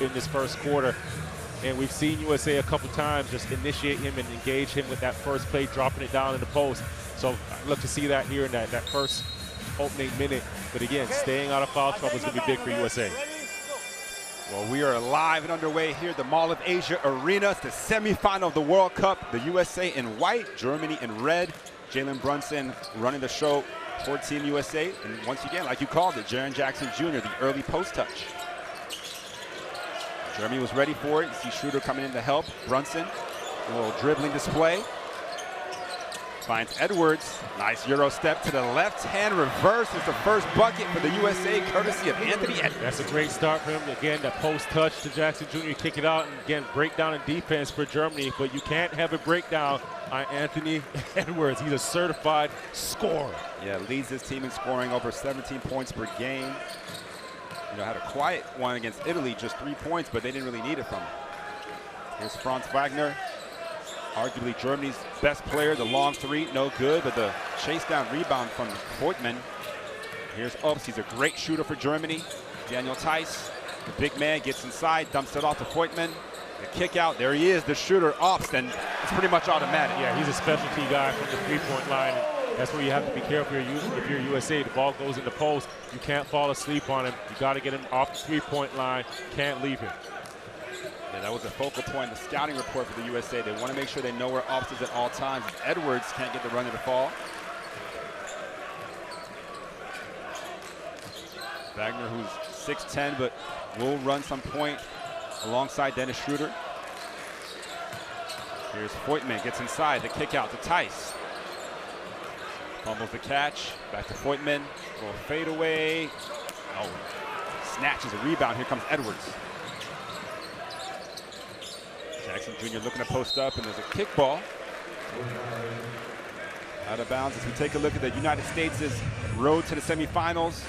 in this first quarter. And we've seen USA a couple times just initiate him and engage him with that first play, dropping it down in the post. So I'd love to see that here in that first opening minute. But again, staying out of foul trouble is going to be big for USA. Well, we are live and underway here at the Mall of Asia Arena. It's the semifinal of the World Cup. The USA in white, Germany in red. Jalen Brunson running the show for Team USA. And once again, like you called it, Jaren Jackson Jr., the early post touch. Germany was ready for it. You see Schroeder coming in to help. Brunson, a little dribbling display. Finds Edwards. Nice Euro step to the left-hand reverse. Is the first bucket for the USA, courtesy of Anthony Edwards. That's a great start for him. Again, that post touch to Jackson Jr. Kick it out, and again, breakdown in defense for Germany. But you can't have a breakdown on Anthony Edwards. He's a certified scorer. Yeah, leads his team in scoring, over 17 points per game. You know, had a quiet one against Italy, just 3 points, but they didn't really need it from him. Here's Franz Wagner, arguably Germany's best player. The long three, no good, but the chase down rebound from Voigtmann. Here's Obst, he's a great shooter for Germany. Daniel Theis, the big man, gets inside, dumps it off to Voigtmann. The kick out, there he is, the shooter, Obst, and it's pretty much automatic. Yeah, he's a specialty guy from the three-point line. That's where you have to be careful if you're USA. The ball goes in the post. You can't fall asleep on him. You got to get him off the three-point line. Can't leave him. Yeah, that was a focal point in the scouting report for the USA. They want to make sure they know where Obst is at all times. Edwards can't get the run of the fall. Wagner, who's 6'10", but will run some point alongside Dennis Schroeder. Here's Voigtmann, gets inside, the kick out to Theis. Fumbles the catch, back to Voigtmann, little fadeaway. Oh, snatches a rebound, here comes Edwards. Jackson Jr. looking to post up, and there's a kickball. Out of bounds as we take a look at the United States' road to the semifinals.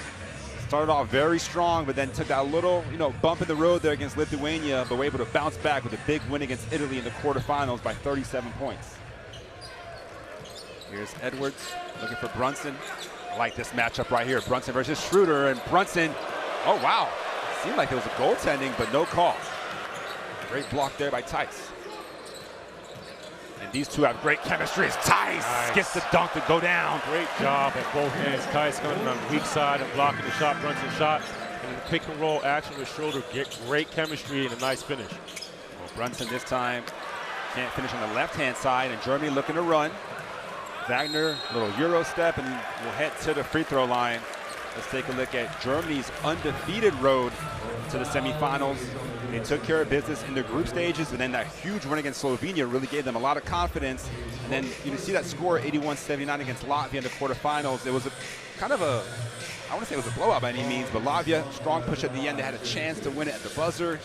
Started off very strong, but then took that little, bump in the road there against Lithuania, but were able to bounce back with a big win against Italy in the quarterfinals by 37 points. Here's Edwards looking for Brunson. I like this matchup right here. Brunson versus Schroeder, and Brunson, oh wow. Seemed like there was a goaltending, but no call. Great block there by Theis. And these two have great chemistry as Theis gets the dunk to go down. Great job at both ends. Theis coming on the weak side and blocking the shot, Brunson shot. And the pick and roll action with Schroeder, get great chemistry and a nice finish. Well, Brunson this time can't finish on the left-hand side, and Germany looking to run. Wagner, little Euro step, and we'll head to the free throw line. Let's take a look at Germany's undefeated road to the semifinals. They took care of business in the group stages, and then that huge win against Slovenia really gave them a lot of confidence. And then you can see that score, 81-79 against Latvia in the quarterfinals. It was a kind of a, I wouldn't say it was a blowout by any means, but Latvia, strong push at the end. They had a chance to win it at the buzzer.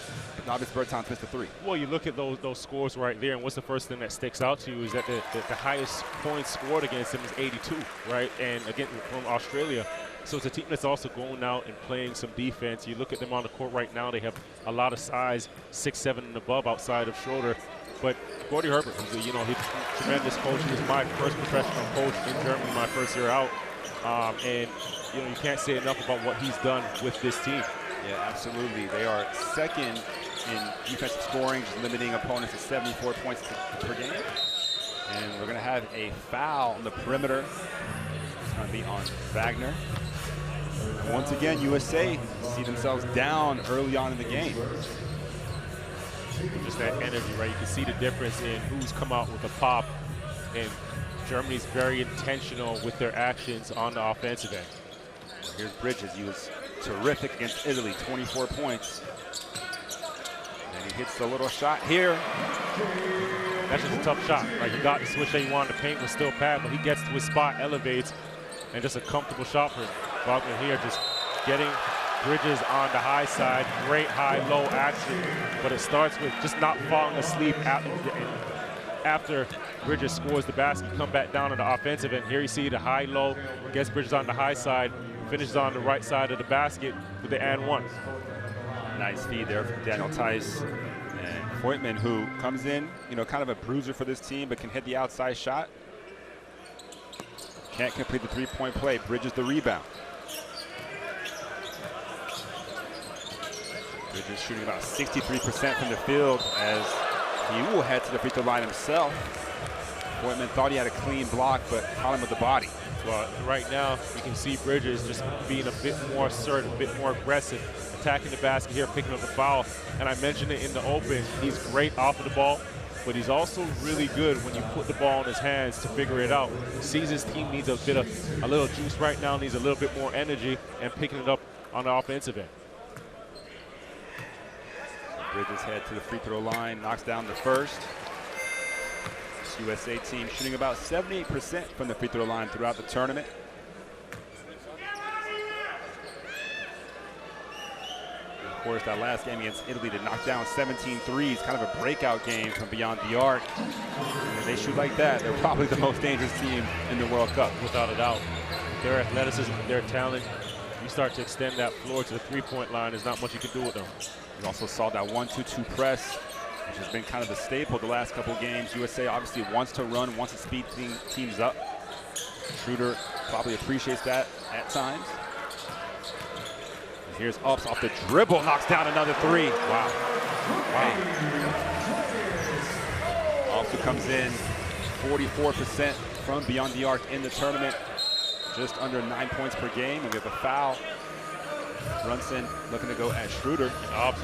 Navis Bertans missed a three. Well, you look at those scores right there, and what's the first thing that sticks out to you is that the highest points scored against them is 82, right? And again, from Australia. So it's a team that's also going out and playing some defense. You look at them on the court right now, they have a lot of size, 6'7" and above outside of Schroeder. But Gordy Herbert, he's a tremendous coach. He was my first professional coach in Germany my first year out. And you can't say enough about what he's done with this team. Yeah, absolutely. They are second in defensive scoring, just limiting opponents to 74 points per game. And we're going to have a foul on the perimeter. It's going to be on Wagner. And once again, USA see themselves down early on in the game. Just that energy, right? You can see the difference in who's come out with a pop. And Germany's very intentional with their actions on the offensive end. Here's Bridges. He was terrific against Italy, 24 points. And he hits the little shot here. That's just a tough shot, right? He got the switch that he wanted. The paint was still packed, but he gets to his spot, elevates, and just a comfortable shot for him. Wagner here just getting Bridges on the high side. Great high-low action, but it starts with just not falling asleep after Bridges scores the basket. Come back down on the offensive end. Here you see the high-low, gets Bridges on the high side, finishes on the right side of the basket with the and one. Nice feed there from Daniel Theis. And Voigtmann, who comes in, kind of a bruiser for this team, but can hit the outside shot. Can't complete the three-point play. Bridges the rebound. Bridges shooting about 63% from the field as he will head to the free throw line himself. Voigtman thought he had a clean block, but caught him with the body. Well, right now, you can see Bridges just being a bit more assertive, a bit more aggressive, attacking the basket here, picking up the foul. And I mentioned it in the open, he's great off of the ball, but he's also really good when you put the ball in his hands to figure it out. Sees his team needs a little juice right now, needs a little bit more energy, and picking it up on the offensive end. Bridges head to the free throw line, knocks down the first. This USA team shooting about 78% from the free throw line throughout the tournament. Of course, that last game against Italy to knock down 17 threes, kind of a breakout game from beyond the arc. And if they shoot like that, they're probably the most dangerous team in the World Cup. Without a doubt. Their athleticism, their talent, you start to extend that floor to the three-point line, there's not much you can do with them. We also saw that 1-2-2 press, which has been kind of the staple the last couple games. USA obviously wants to run, wants to speed teams up. Schroeder probably appreciates that at times. And here's Ups off the dribble, knocks down another three. Wow. Wow. Also comes in 44% from beyond the arc in the tournament, just under 9 points per game, and we have a foul. Brunson looking to go at Schroeder.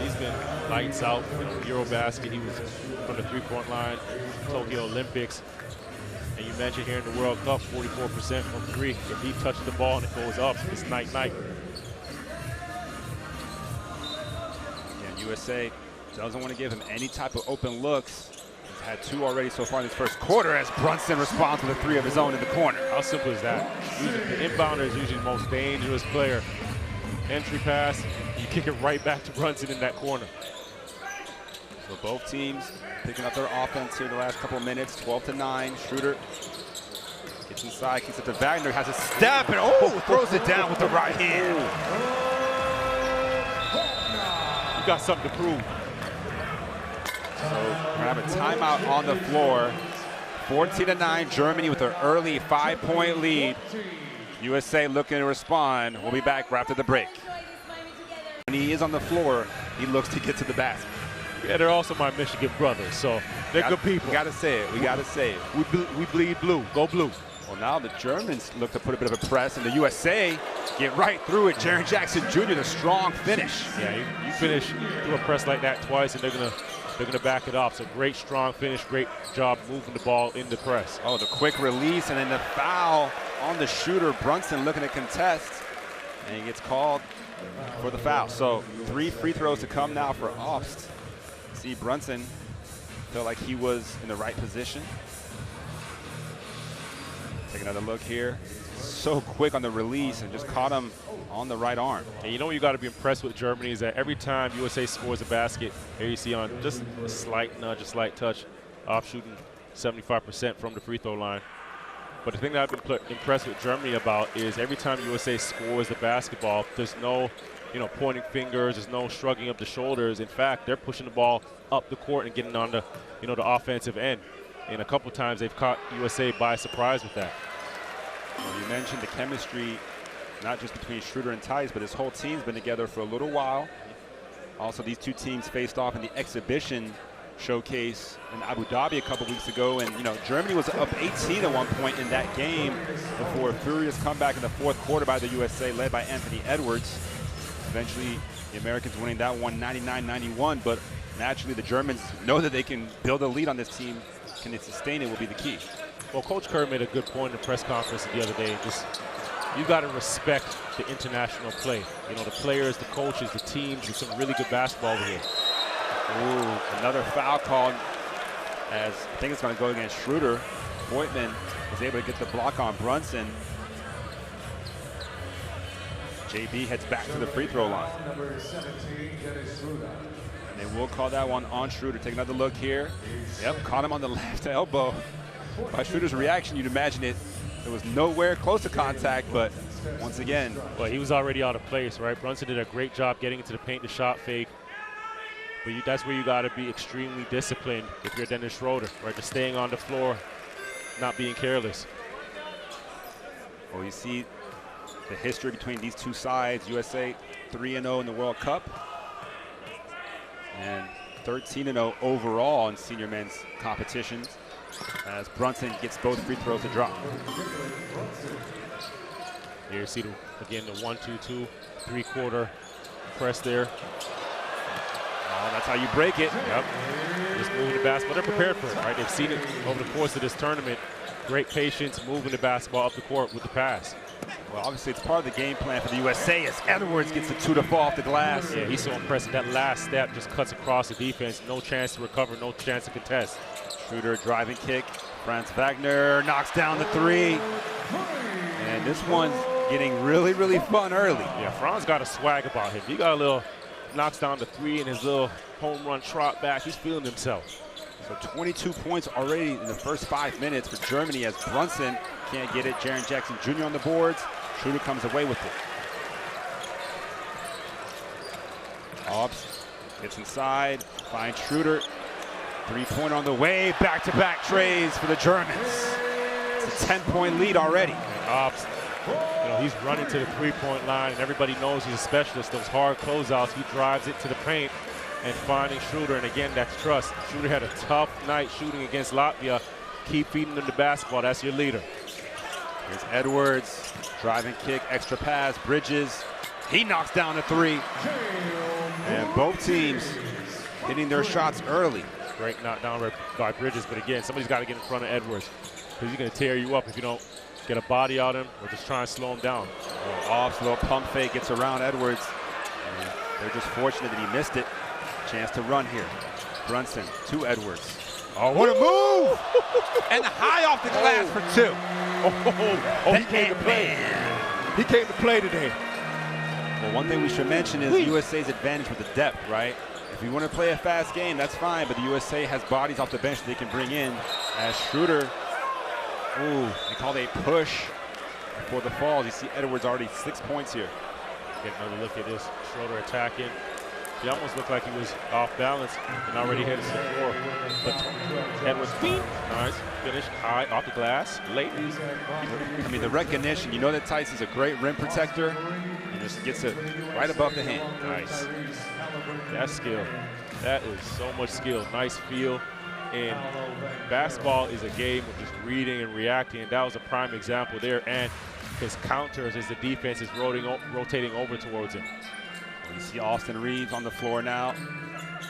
He's been lights out in Eurobasket. He was from the three-point line, Tokyo Olympics. And you mentioned here in the World Cup, 44% from three. If he touches the ball and it goes up, it's night-night. Yeah, USA doesn't want to give him any type of open looks. He's had two already so far in this first quarter as Brunson responds with a three of his own in the corner. How simple is that? Usually, the inbounder is usually the most dangerous player. Entry pass, you kick it right back to Brunson in that corner. So both teams picking up their offense here the last couple of minutes, 12-9. Schroeder gets inside, kicks it to Wagner, has a step, and throws it down with the right hand. You got something to prove. So we're gonna have a timeout on the floor. 14-9, Germany with an early 5-point lead. USA looking to respond. We'll be back right after the break. When he is on the floor, he looks to get to the basket. Yeah, they're also my Michigan brothers, so they're good people. We gotta say it. We gotta say it. We bleed blue. Go blue. Well, now the Germans look to put a bit of a press, and the USA get right through it. Jaren Jackson Jr., the strong finish. Yeah, you finish through a press like that twice, and they're gonna back it off. So great, strong finish. Great job moving the ball in the press. Oh, the quick release, and then the foul on the shooter. Brunson looking to contest, and he gets called for the foul. So 3 free throws to come now for Obst. See, Brunson felt like he was in the right position. Take another look here. So quick on the release and just caught him on the right arm. And you know what you got to be impressed with Germany is that every time USA scores a basket, here you see on just a slight nudge, a slight touch, off shooting 75% from the free throw line. But the thing that I've been impressed with Germany about is every time USA scores the basketball, there's no, pointing fingers, there's no shrugging of the shoulders. In fact, they're pushing the ball up the court and getting on the, the offensive end. And a couple times they've caught USA by surprise with that. Well, you mentioned the chemistry, not just between Schroeder and Theis, but this whole team's been together for a little while. Also, these two teams faced off in the exhibition showcase in Abu Dhabi a couple weeks ago, and Germany was up 18 at one point in that game before a furious comeback in the fourth quarter by the USA, led by Anthony Edwards. Eventually, the Americans winning that one 99-91, but naturally the Germans know that they can build a lead on this team. Can they sustain it will be the key. Well, Coach Kerr made a good point in the press conference the other day. You got to respect the international play. The players, the coaches, the teams, and some really good basketball over here. Ooh, another foul called as I think it's going to go against Schroeder. Voigtman was able to get the block on Brunson. JB heads back to the free throw line. And they will call that one on Schroeder. Take another look here. Yep, caught him on the left elbow. By Schroeder's reaction, you'd imagine it was nowhere close to contact, but once again. Well, he was already out of place, right? Brunson did a great job getting into the paint, the shot fake. But that's where you got to be extremely disciplined if you're Dennis Schroeder, right? Just staying on the floor, not being careless. Well, you see the history between these two sides. USA 3-0 in the World Cup. and 13-0 overall in senior men's competitions as Brunson gets both free throws to drop. Here you see, again, the 1-2-2, three-quarter press there. Oh, that's how you break it. Yep. Just moving the basketball. They're prepared for it, right? They've seen it over the course of this tournament. Great patience, moving the basketball up the court with the pass. Well, obviously, it's part of the game plan for the USA as Edwards gets the two to fall off the glass. Yeah, he's so impressive. That last step just cuts across the defense. No chance to recover, no chance to contest. Schroeder driving kick. Franz Wagner knocks down the three. And this one's getting really, really fun early. Yeah, Franz got a swag about him. He got a little, knocks down the three and his little home run trot back. He's feeling himself. So 22 points already in the first 5 minutes for Germany as Brunson can't get it. Jaren Jackson Jr. on the boards. Schroeder comes away with it. Hobbs gets inside, finds Schroeder. Three-pointer on the way. Back-to-back trays for the Germans. It's a 10-point lead already. Hobbs, he's running to the three-point line, and everybody knows he's a specialist. Those hard closeouts, he drives it to the paint and finding Schroeder, and again, that's trust. Schroeder had a tough night shooting against Latvia. Keep feeding them the basketball. That's your leader. Here's Edwards, driving kick, extra pass, Bridges. He knocks down a three. And both teams hitting their shots early. Great knockdown by Bridges, but again, somebody's got to get in front of Edwards because he's going to tear you up if you don't get a body on him or just try and slow him down. Off, little pump fake, gets around Edwards. And they're just fortunate that he missed it. Chance to run here. Brunson to Edwards. Oh, what a move! And high off the glass for two. He came to play. He came to play today. Well, one thing we should mention is USA's advantage with the depth, right? If you want to play a fast game, that's fine, but the USA has bodies off the bench that they can bring in. As Schroeder, they called a push before the falls. You see Edwards already 6 points here. Get another look at this. Schroeder attacking. He almost looked like he was off balance and already headed to the floor. But Edwards, nice finish, high off the glass, late. I mean, the recognition, you know that Tice is a great rim protector. He just gets it right above the hand. Nice. That's skill. That is so much skill. Nice feel. And basketball is a game of just reading and reacting, and that was a prime example there. And his counters as the defense is rotating over towards him. You see Austin Reeves on the floor now,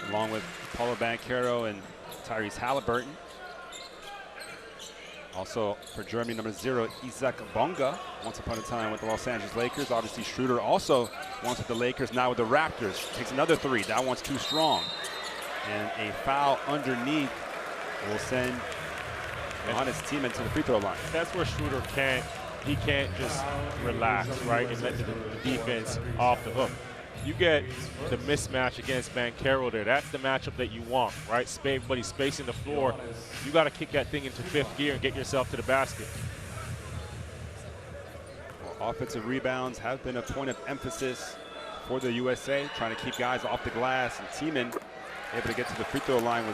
along with Paulo Banchero and Tyrese Halliburton. Also for Germany, number 0, Isaac Bonga, once upon a time with the Los Angeles Lakers. Obviously Schroeder also once with the Lakers, now with the Raptors. Takes another three, that one's too strong. And a foul underneath will send on his team into the free throw line. That's where Schroeder can't just relax, right, and let the defense off the hook. You get the mismatch against Banchero there. That's the matchup that you want, right? Everybody's spacing the floor. You got to kick that thing into fifth gear and get yourself to the basket. Well, offensive rebounds have been a point of emphasis for the USA, trying to keep guys off the glass. And Tiemann able to get to the free throw line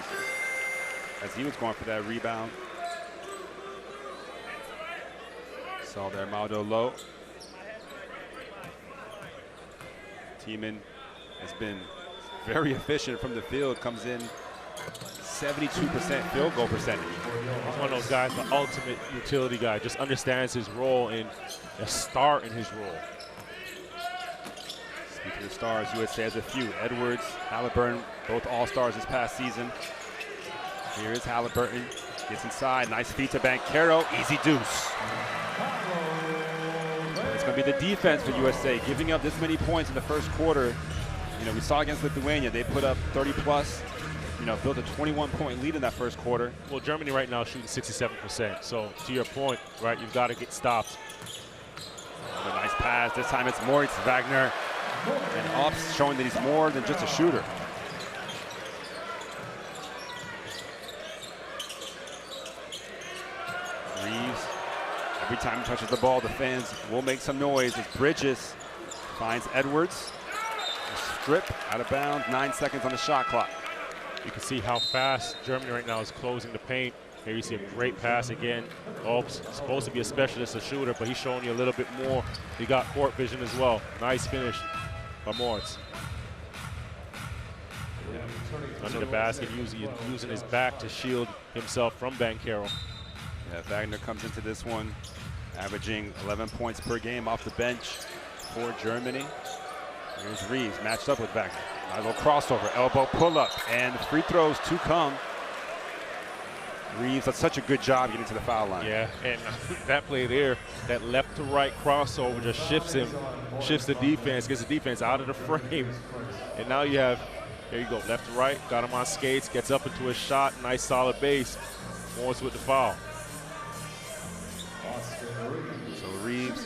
as he was going for that rebound. Saw there Maldo low. Tiemann has been very efficient from the field, comes in 72% field goal percentage. He's one of those guys, the ultimate utility guy, just understands his role and a star in his role. Speaking of stars, USA has a few. Edwards, Halliburton, both all-stars this past season. Here is Halliburton, gets inside, nice feed to Banchero, easy deuce. It's going to be the defense for USA, giving up this many points in the first quarter. You know, we saw against Lithuania, they put up 30+, built a 21-point lead in that first quarter. Well, Germany right now is shooting 67%. So to your point, right, you've got to get stops. A nice pass. This time it's Moritz Wagner. And Ops showing that he's more than just a shooter. Reeves, every time he touches the ball, the fans will make some noise as Bridges finds Edwards. A strip out of bounds, 9 seconds on the shot clock. You can see how fast Germany right now is closing the paint. Here you see a great pass again. Ops supposed to be a specialist, a shooter, but he's showing you a little bit more. He got court vision as well. Nice finish by Moritz. under the basket, using his back to shield himself from Banchero. Yeah, Wagner comes into this one averaging 11 points per game off the bench for Germany. Here's Reeves matched up with Wagner. A little crossover, elbow pull-up, and free throws to come. Reeves does such a good job getting to the foul line. Yeah, and that play there, that left to right crossover just shifts the defense, gets the defense out of the frame. And now you have, there you go, left to right, got him on skates, gets up into a shot, nice solid base. Morris with the foul. So Reeves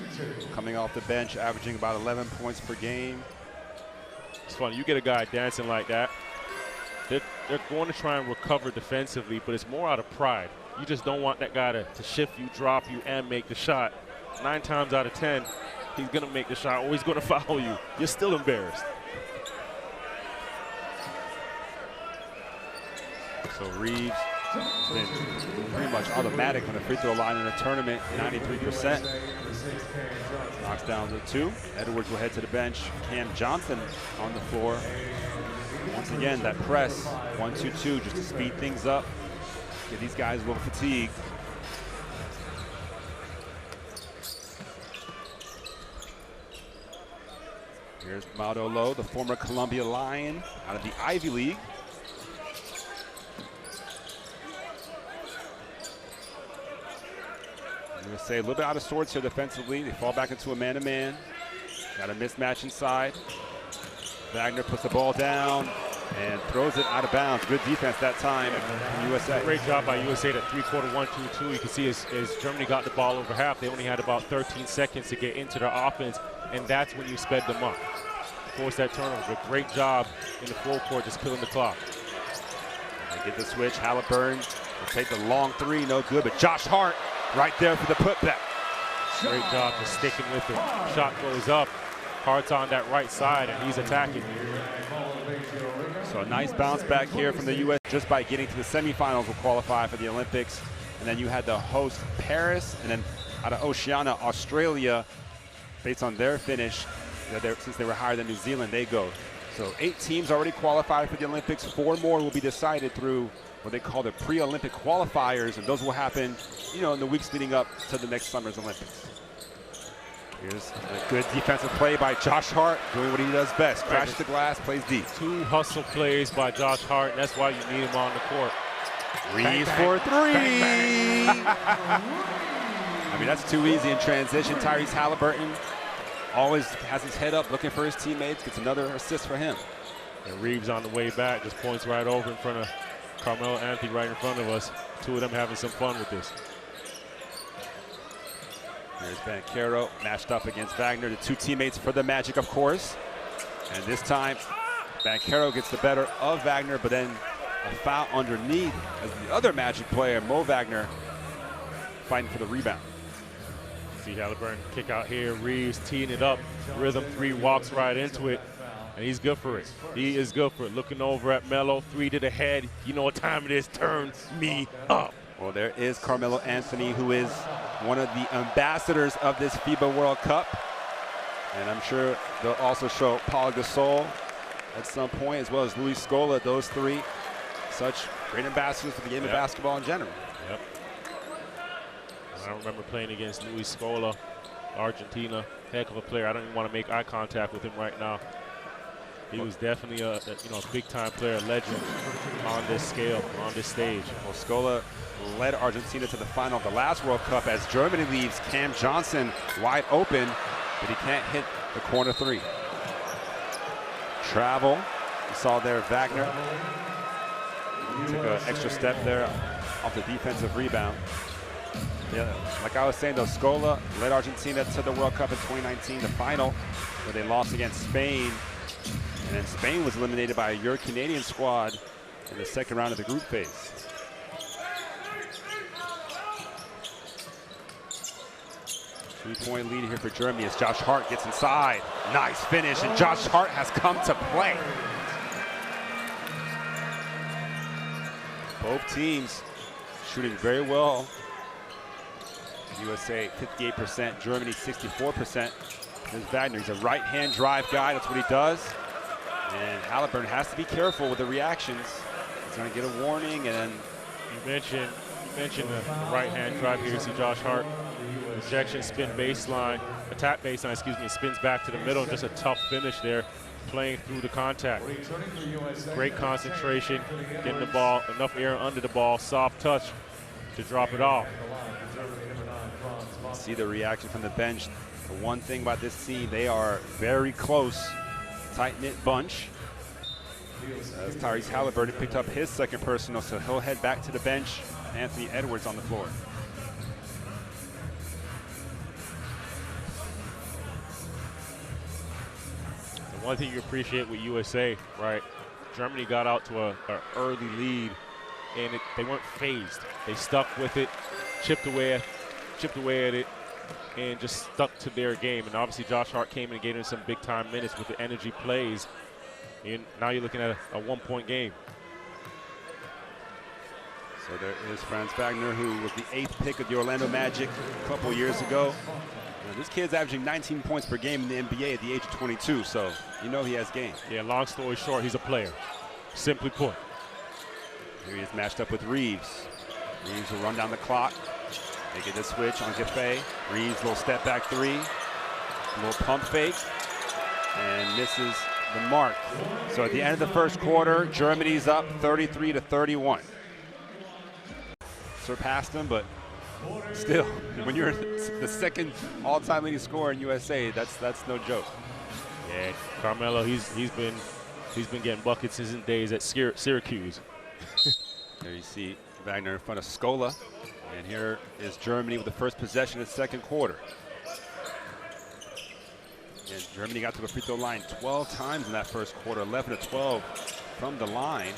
coming off the bench, averaging about 11 points per game. It's funny, you get a guy dancing like that, they're going to try and recover defensively, but it's more out of pride. You just don't want that guy to shift you, drop you, and make the shot. 9 times out of 10, he's going to make the shot or he's going to foul you. You're still embarrassed. So Reeves has been pretty much automatic on the free throw line in the tournament, 93%. Knocks down the 2. Edwards will head to the bench. Cam Johnson on the floor. Once again, that press, 1-2-2, just to speed things up, get these guys a little fatigued. Here's Mauro Lo, the former Columbia Lion out of the Ivy League. I'm going to say a little bit out of sorts here defensively. They fall back into a man-to-man. Got a mismatch inside. Wagner puts the ball down and throws it out of bounds. Good defense that time, USA. Great job by USA, that three-quarter 1-2-2. You can see as Germany got the ball over half, they only had about 13 seconds to get into their offense, and that's when you sped them up. Force that turnover. Great job in the full court, just killing the clock. They get the switch. Halliburton will take the long 3, no good, but Josh Hart right there for the putback. Great job for sticking with it. Shot goes up. Hart's on that right side, and he's attacking. So a nice bounce back here from the U.S. just by getting to the semifinals will qualify for the Olympics. And then you had the host Paris, and then out of Oceania, Australia, based on their finish, since they were higher than New Zealand, they go. So 8 teams already qualified for the Olympics. 4 more will be decided through what they call the pre-Olympic qualifiers, and those will happen, in the weeks leading up to the next summer's Olympics. Here's a good defensive play by Josh Hart, doing what he does best. Crashes the glass, plays deep. 2 hustle plays by Josh Hart, and that's why you need him on the court. Reeves for 3. I mean, that's too easy in transition. Tyrese Halliburton always has his head up looking for his teammates, gets another assist for him. And Reeves on the way back just points right over in front of Carmelo Anthony right in front of us. 2 of them having some fun with this. Here's Banchero matched up against Wagner, the 2 teammates for the Magic, of course. And this time, Banchero gets the better of Wagner, but then a foul underneath as the other Magic player, Mo Wagner, fighting for the rebound. See Halliburton kick out here. Reeves teeing it up. Rhythm 3 walks right into it, and he's good for it. He is good for it. Looking over at Melo, 3 to the head. You know what time it is. Turn me up. Well, there is Carmelo Anthony, who is one of the ambassadors of this FIBA World Cup. And I'm sure they'll also show Paul Gasol at some point, as well as Luis Scola. Those 3, such great ambassadors for the game of basketball in general. Yep. I remember playing against Luis Scola, Argentina. Heck of a player. I don't even want to make eye contact with him right now. He was definitely a big-time player, a legend on this scale, on this stage. Well, Scola led Argentina to the final of the last World Cup as Germany leaves Cam Johnson wide open, but he can't hit the corner 3. Travel, you saw there Wagner. Took an extra step there off the defensive rebound. Yeah, like I was saying though, Scola led Argentina to the World Cup in 2019, the final, where they lost against Spain. And then Spain was eliminated by your Canadian squad in the second round of the group phase. Three-point lead here for Germany as Josh Hart gets inside. Nice finish, and Josh Hart has come to play. Both teams shooting very well. USA 58%, Germany 64%. There's Wagner, he's a right-hand drive guy, that's what he does. And Halliburton has to be careful with the reactions. He's going to get a warning, and then You mentioned the right-hand drive here. You see Josh Hart, projection, spin baseline, attack baseline, excuse me, spins back to the middle. Just a tough finish there, playing through the contact. Great concentration, getting the ball, enough air under the ball, soft touch to drop it off. see the reaction from the bench. The one thing about this team, they are very close, tight-knit bunch. As Tyrese Halliburton picked up his second personal, so he'll head back to the bench. Anthony Edwards on the floor. The one thing you appreciate with USA, right? Germany got out to an early lead, and they weren't phased. They stuck with it, chipped away at it, and just stuck to their game. And obviously Josh Hart came in and gave them some big-time minutes with the energy plays. And now you're looking at a one-point game. So there is Franz Wagner, who was the 8th pick of the Orlando Magic a couple years ago. Now, this kid's averaging 19 points per game in the NBA at the age of 22, so you know he has game. Yeah, long story short, he's a player, simply put. Here he is matched up with Reeves. Reeves will run down the clock. They get the switch on Giffey. Reeves, little step back three. A little pump fake. And misses the mark. So at the end of the first quarter, Germany's up 33-31. Surpassed them, but still, when you're the second all-time leading scorer in USA, that's no joke. Yeah, Carmelo, he's been getting buckets since his days at Syracuse. There you see Wagner in front of Scola. And here is Germany with the first possession of the second quarter. And Germany got to the free throw line 12 times in that first quarter, 11 of 12 from the line.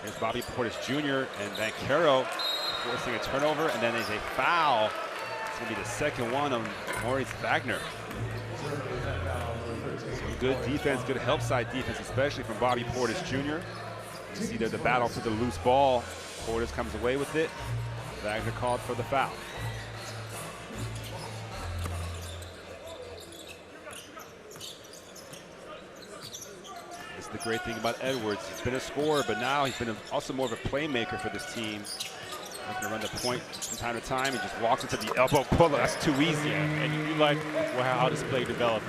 Here's Bobby Portis Jr. and Banchero forcing a turnover, and then there's a foul. It's going to be the second one on Maurice Wagner. Some good defense, good help side defense, especially from Bobby Portis Jr. You see there the battle for the loose ball. Portis comes away with it. Wagner called for the foul. This is the great thing about Edwards. He's been a scorer, but now he's been also more of a playmaker for this team. He's going to run the point from time to time. He just walks into the elbow pull-up. That's too easy. And you like how this play developed.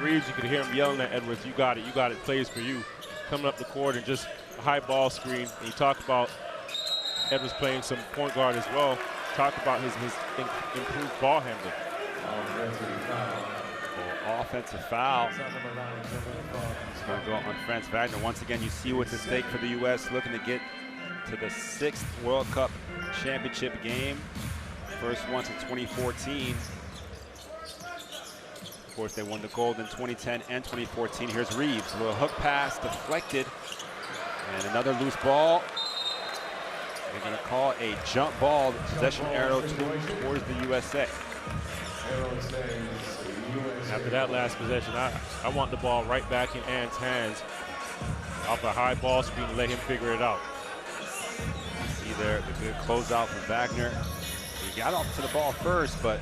Reeves, you could hear him yelling at Edwards, you got it, plays for you. Coming up the court and just a high ball screen. And you talk about Edwards playing some point guard as well. Talk about his improved ball handling. Offensive foul. It's going to go on Franz Wagner. Once again, you see what's at stake for the U.S. looking to get to the 6th World Cup championship game. First one since 2014. Of course, they won the gold in 2010 and 2014. Here's Reeves, a little hook pass, deflected. And another loose ball. They're going to call a jump ball, possession arrow towards the USA. After that last possession, I want the ball right back in Ant's hands off a high ball screen and let him figure it out. See there, the good closeout from Wagner. He got off to the ball first, but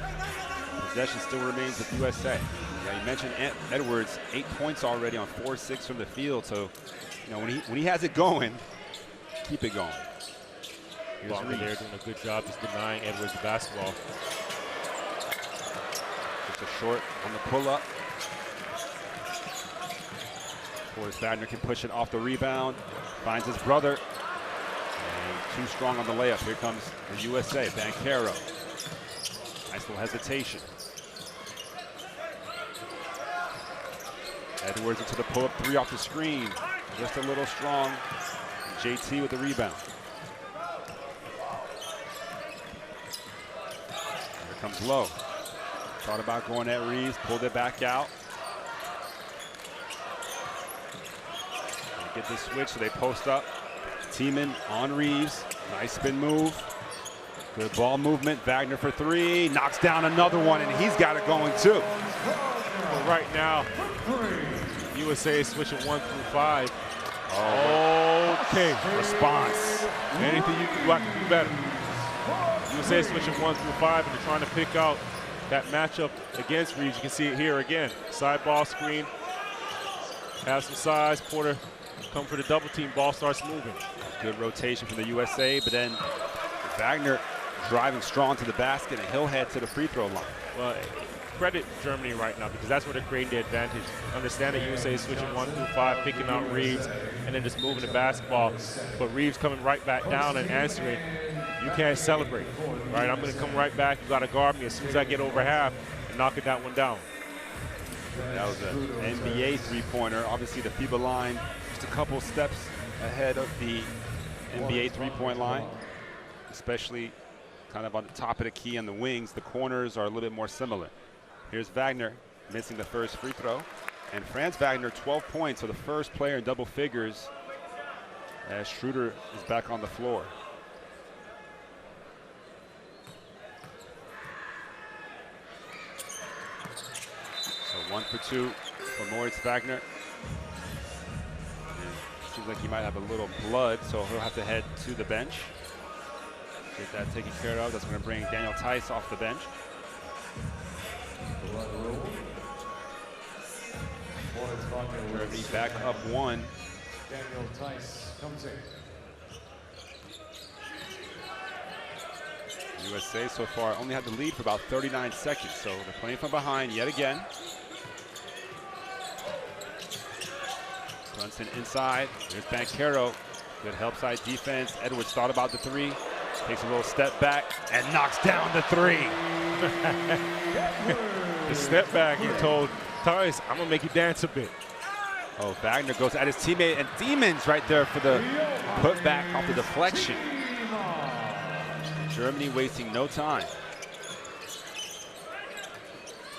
possession still remains with USA. Yeah, you mentioned Edwards, 8 points already on 4-6 from the field. So, you know, when he has it going, keep it going. Walker there doing a good job just denying Edwards the basketball. Just a short on the pull-up. Of course, Wagner can push it off the rebound. Finds his brother. And too strong on the layup. Here comes the USA, Banchero. Nice little hesitation. Edwards into the pull-up three off the screen. Just a little strong. JT with the rebound. Here comes Lowe. Thought about going at Reeves, pulled it back out. Get this switch, so they post up. Tiemann on Reeves. Nice spin move. Good ball movement. Wagner for three. Knocks down another one, and he's got it going too. Well, right now, USA is switching 1 through 5. Okay. Response. Anything you can do better. USA is switching 1 through 5, and they're trying to pick out that matchup against Reeves. You can see it here again. Side ball screen. have some size. Porter come for the double team. Ball starts moving. Good rotation from the USA, but then Wagner driving strong to the basket, and he'll head to the free throw line. Well, credit Germany right now because that's where they're creating the advantage. Understand that USA is switching 1 through 5, picking out Reeves, and then just moving the basketball. But Reeves coming right back down and answering. You can't celebrate, right? I'm going to come right back. You got to guard me as soon as I get over half and knocking that one down. That was an NBA three-pointer. Obviously, the FIBA line just a couple steps ahead of the NBA three-point line, especially kind of on the top of the key and the wings. The corners are a little bit more similar. Here's Wagner missing the first free throw. And Franz Wagner, 12 points, so the first player in double figures as Schroeder is back on the floor. So 1 for 2 for Moritz Wagner. And seems like he might have a little blood, so he'll have to head to the bench. Get that taken care of. That's going to bring Daniel Theis off the bench. Germany back up 1. Daniel Theis comes in. USA so far only had the lead for about 39 seconds, so they're playing from behind yet again. Brunson inside. Here's Banchero. Good help side defense. Edwards thought about the 3. Takes a little step back and knocks down the 3. The step back, he told Theis, I'm going to make you dance a bit. Oh, Wagner goes at his teammate, and Demons right there for the putback off the deflection. Germany wasting no time.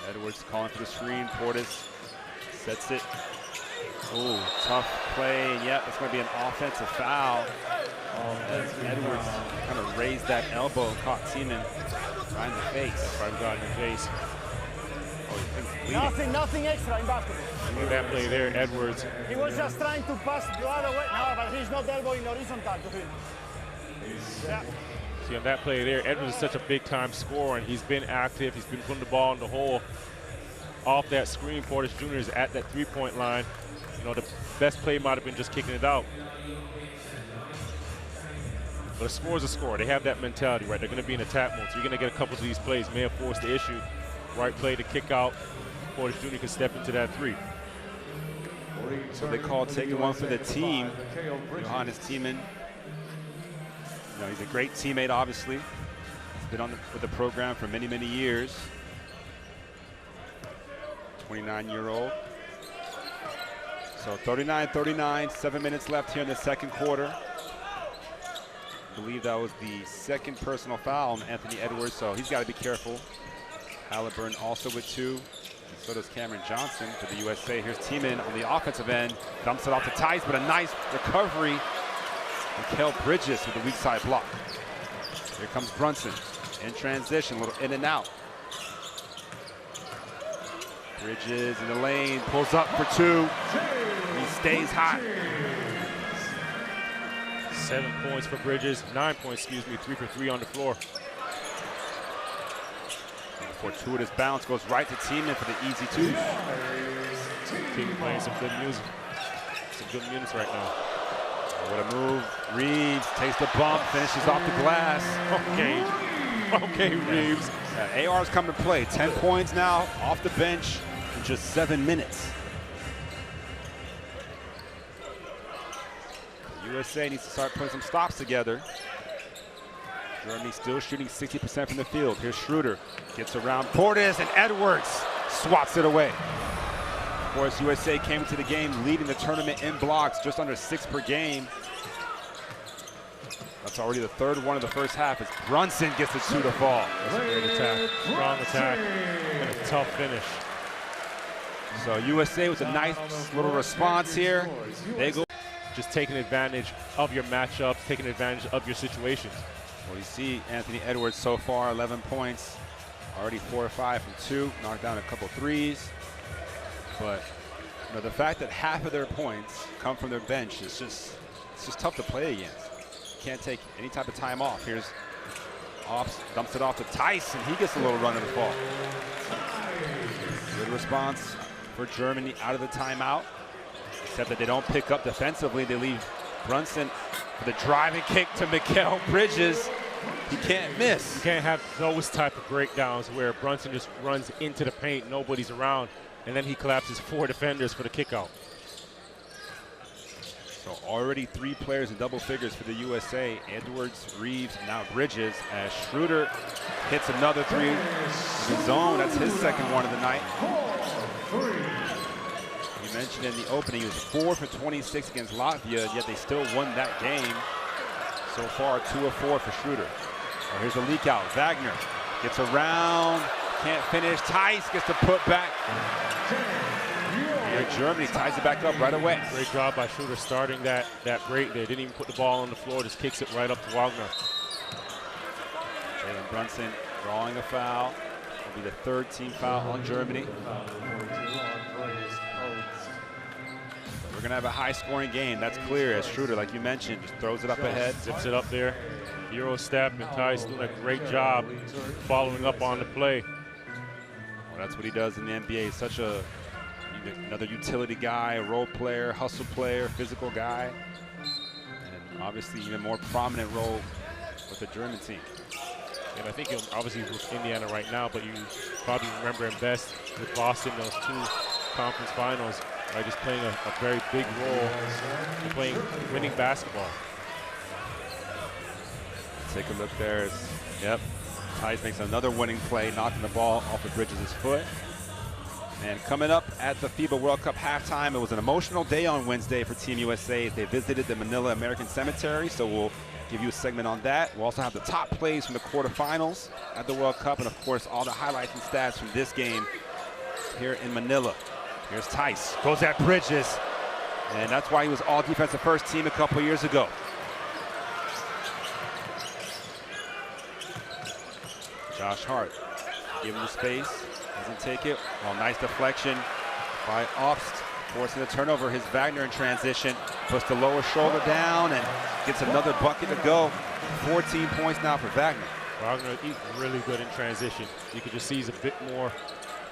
Edwards calling for the screen. Portis sets it. Oh, tough play. And yep, it's going to be an offensive foul. Edwards kind of raised that elbow, caught Seaman right in the face. Right got in the face. Oh, he's bleeding. Nothing extra in basketball. Look at that play there, Edwards. He was just trying to pass the other way. No, but he's not elbowing horizontal to him. Yeah. See, on that play there, Edwards is such a big-time scorer, and he's been active. He's been putting the ball in the hole. Off that screen, Portis Jr. is at that three-point line. You know, the best play might have been just kicking it out. But a score is a score. They have that mentality, right? They're going to be in attack mode, so you're going to get a couple of these plays. May have forced the issue. Right play to kick out. Portis Jr. can step into that 3. So they call taking one for the team. Johannes Thiemann. You know, he's a great teammate, obviously. He's been with the program for many, many years. 29-year-old. So 39-39, 7 minutes left here in the second quarter. I believe that was the second personal foul on Anthony Edwards, so he's got to be careful. Halliburton also with 2. So does Cameron Johnson for the USA. Here's Thiemann on the offensive end. Dumps it off to Theis, but a nice recovery. Mikal Bridges with the weak side block. Here comes Brunson in transition, a little in and out. Bridges in the lane, pulls up for 2. He stays hot. 7 points for Bridges, 9 points, 3 for 3 on the floor. Fortuitous bounce goes right to Thiemann for the easy 2. Thiemann playing some good music. Some good minutes right now. What a move. Reeves takes the bump, finishes off the glass. Okay, Reeves. AR's come to play. 10 points now off the bench in just 7 minutes. The USA needs to start putting some stops together. Germany still shooting 60% from the field. Here's Schroeder. Gets around Portis, and Edwards swats it away. Of course, USA came into the game leading the tournament in blocks, just under 6 per game. That's already the 3rd one of the first half as Brunson gets the 2 to fall. That's a great attack. Strong attack and a tough finish. So USA with a nice little response here. They go. Just taking advantage of your matchups, taking advantage of your situations. Well, you see Anthony Edwards so far, 11 points, already 4 or 5 from 2, knocked down a couple threes. But you know, the fact that half of their points come from their bench is just tough to play against. Can't take any type of time off. Here's Ops, dumps it off to Theis, and he gets a little run in the fall. Good response for Germany out of the timeout. Except that they don't pick up defensively. They leave Brunson for the driving kick to Mikal Bridges. He can't miss. You can't have those type of breakdowns where Brunson just runs into the paint, nobody's around, and then he collapses 4 defenders for the kick out. So already 3 players in double figures for the USA. Edwards, Reeves, now Bridges, as Schroeder hits another 3 in the zone. That's his second one of the night. You mentioned in the opening, he was 4 for 26 against Latvia, yet they still won that game. So far, 2 of 4 for Schroeder. Oh, here's a leak out. Wagner gets around, can't finish. Theis gets to put back. And Germany ties it back up right away. Great job by Schroeder starting that break there. Didn't even put the ball on the floor, just kicks it right up to Wagner. Jalen Brunson drawing a foul. It'll be the 3rd team foul on Germany. We're going to have a high-scoring game. That's clear, as Schroeder, like you mentioned, just throws it up ahead. Zips it up there. Euro step, and Theis doing a great job following up on the play. Well, that's what he does in the NBA. He's such another utility guy, a role player, hustle player, physical guy. And obviously even more prominent role with the German team. And I think obviously with Indiana right now, but you probably remember him best with Boston, those 2 conference finals, right? Just playing a very big role in playing winning basketball. Take a look there. Yep. Theis makes another winning play, knocking the ball off of Bridges' foot. And coming up at the FIBA World Cup halftime, it was an emotional day on Wednesday for Team USA. They visited the Manila American Cemetery, so we'll give you a segment on that. We'll also have the top plays from the quarterfinals at the World Cup, and of course, all the highlights and stats from this game here in Manila. Here's Theis, goes at Bridges, and that's why he was all defensive first team a couple years ago. Josh Hart, give him the space, doesn't take it. Well, nice deflection by Obst, forcing the turnover. His Wagner in transition, puts the lower shoulder down and gets another bucket to go. 14 points now for Wagner. Wagner, he's really good in transition. You can just see he's a bit more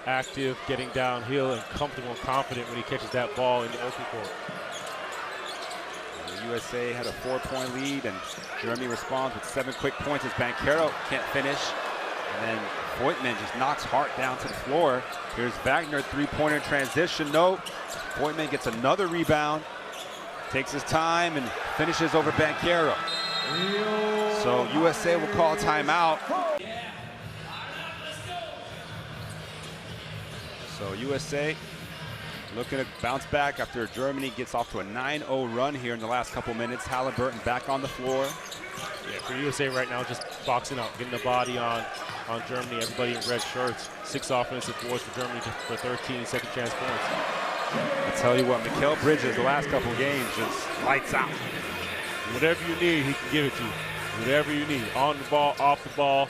active, getting downhill and comfortable and confident when he catches that ball in the open court. The USA had a 4-point lead, and Germany responds with 7 quick points as Banchero can't finish. And then Voigtman just knocks Hart down to the floor. Here's Wagner, 3-pointer transition. No, Voigtman gets another rebound, takes his time, and finishes over Banchero. So USA will call timeout. So USA looking to bounce back after Germany gets off to a 9-0 run here in the last couple minutes. Halliburton back on the floor. Yeah, for USA right now, just boxing out, getting the body on Germany. Everybody in red shirts. 6 offensive boards for Germany for 13 second chance points. I tell you what, Mikal Bridges the last couple games just lights out. Whatever you need, he can give it to you. Whatever you need, on the ball, off the ball.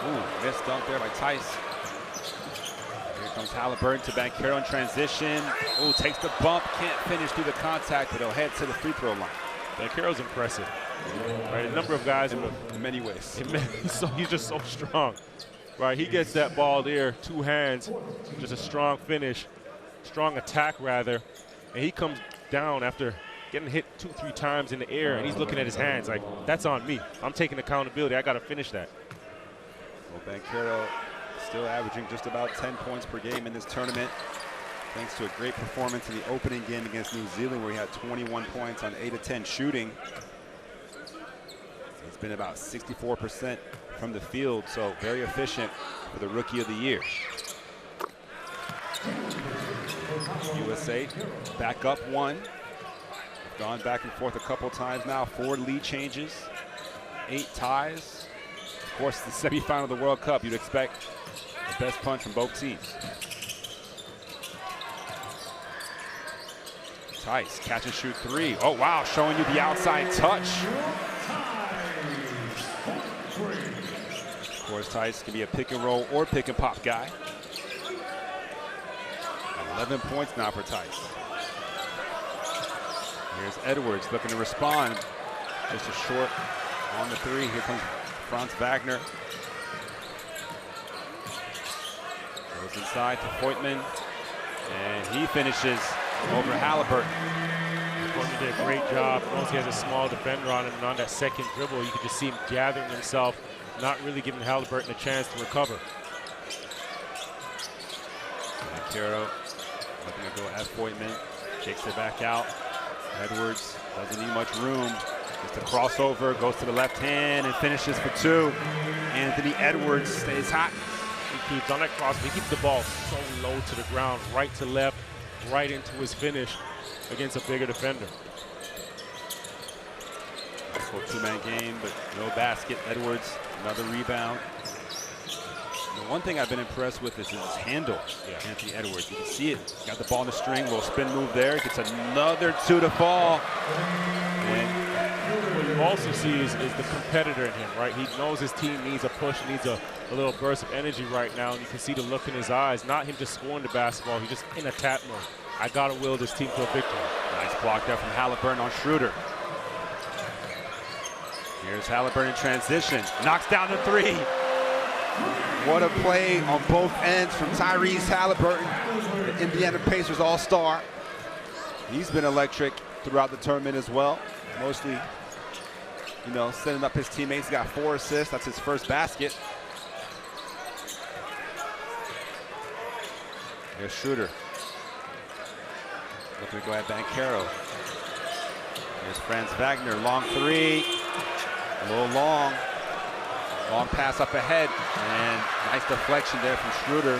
Ooh, missed dunk there by Theis. Here comes Halliburton to Banchero in transition. Ooh, takes the bump, can't finish through the contact, but he'll head to the free throw line. Banchero's impressive. Right, a number of guys in many ways. He's just so strong. Right, he gets that ball there, 2 hands, just a strong finish, strong attack rather, and he comes down after getting hit 2-3 times in the air, and he's looking at his hands like, that's on me. I'm taking accountability. I got to finish that. Well, Banchero still averaging just about 10 points per game in this tournament, thanks to a great performance in the opening game against New Zealand, where he had 21 points on 8 of 10 shooting. It's been about 64% from the field, so very efficient for the Rookie of the Year. USA back up 1. Gone back and forth a couple times now. 4 lead changes, 8 ties. Of course, the semifinal of the World Cup, you'd expect the best punch from both teams. Theis, catch and shoot 3. Oh, wow, showing you the outside touch. Of course, Theis can be a pick and roll or pick and pop guy. 11 points now for Theis. Here's Edwards looking to respond. Just a short on the 3. Here comes Franz Wagner. Goes inside to Voigtman. And he finishes over Halliburton. Courtney did a great job. Knows he has a small defender on him, and on that second dribble, you could just see him gathering himself, not really giving Halliburton a chance to recover. Caro looking to go at Voigtman, shakes it back out. Edwards doesn't need much room. Just a crossover, goes to the left hand and finishes for two. Anthony Edwards stays hot. He keeps on that cross, he keeps the ball so low to the ground, right to left, right into his finish against a bigger defender. Full two-man game, but no basket. Edwards, another rebound. The one thing I've been impressed with is his handle. Yeah. Anthony Edwards, you can see it. Got the ball in the string, little spin move there. Gets another two to fall. And what you also see is the competitor in him, right? He knows his team needs a push, needs a little burst of energy right now, and you can see the look in his eyes. Not him just scoring the basketball, he's just in attack mode. I gotta will this team to a victory. Nice block there from Halliburton on Schroeder. Here's Halliburton in transition, knocks down the three. What a play on both ends from Tyrese Halliburton, the Indiana Pacers All-Star. He's been electric throughout the tournament as well. Mostly, you know, setting up his teammates. He's got 4 assists. That's his first basket. Here's Schroeder. Looking to go at Banchero. Here's Franz Wagner, long three. A little long. Long pass up ahead, and nice deflection there from Schroeder.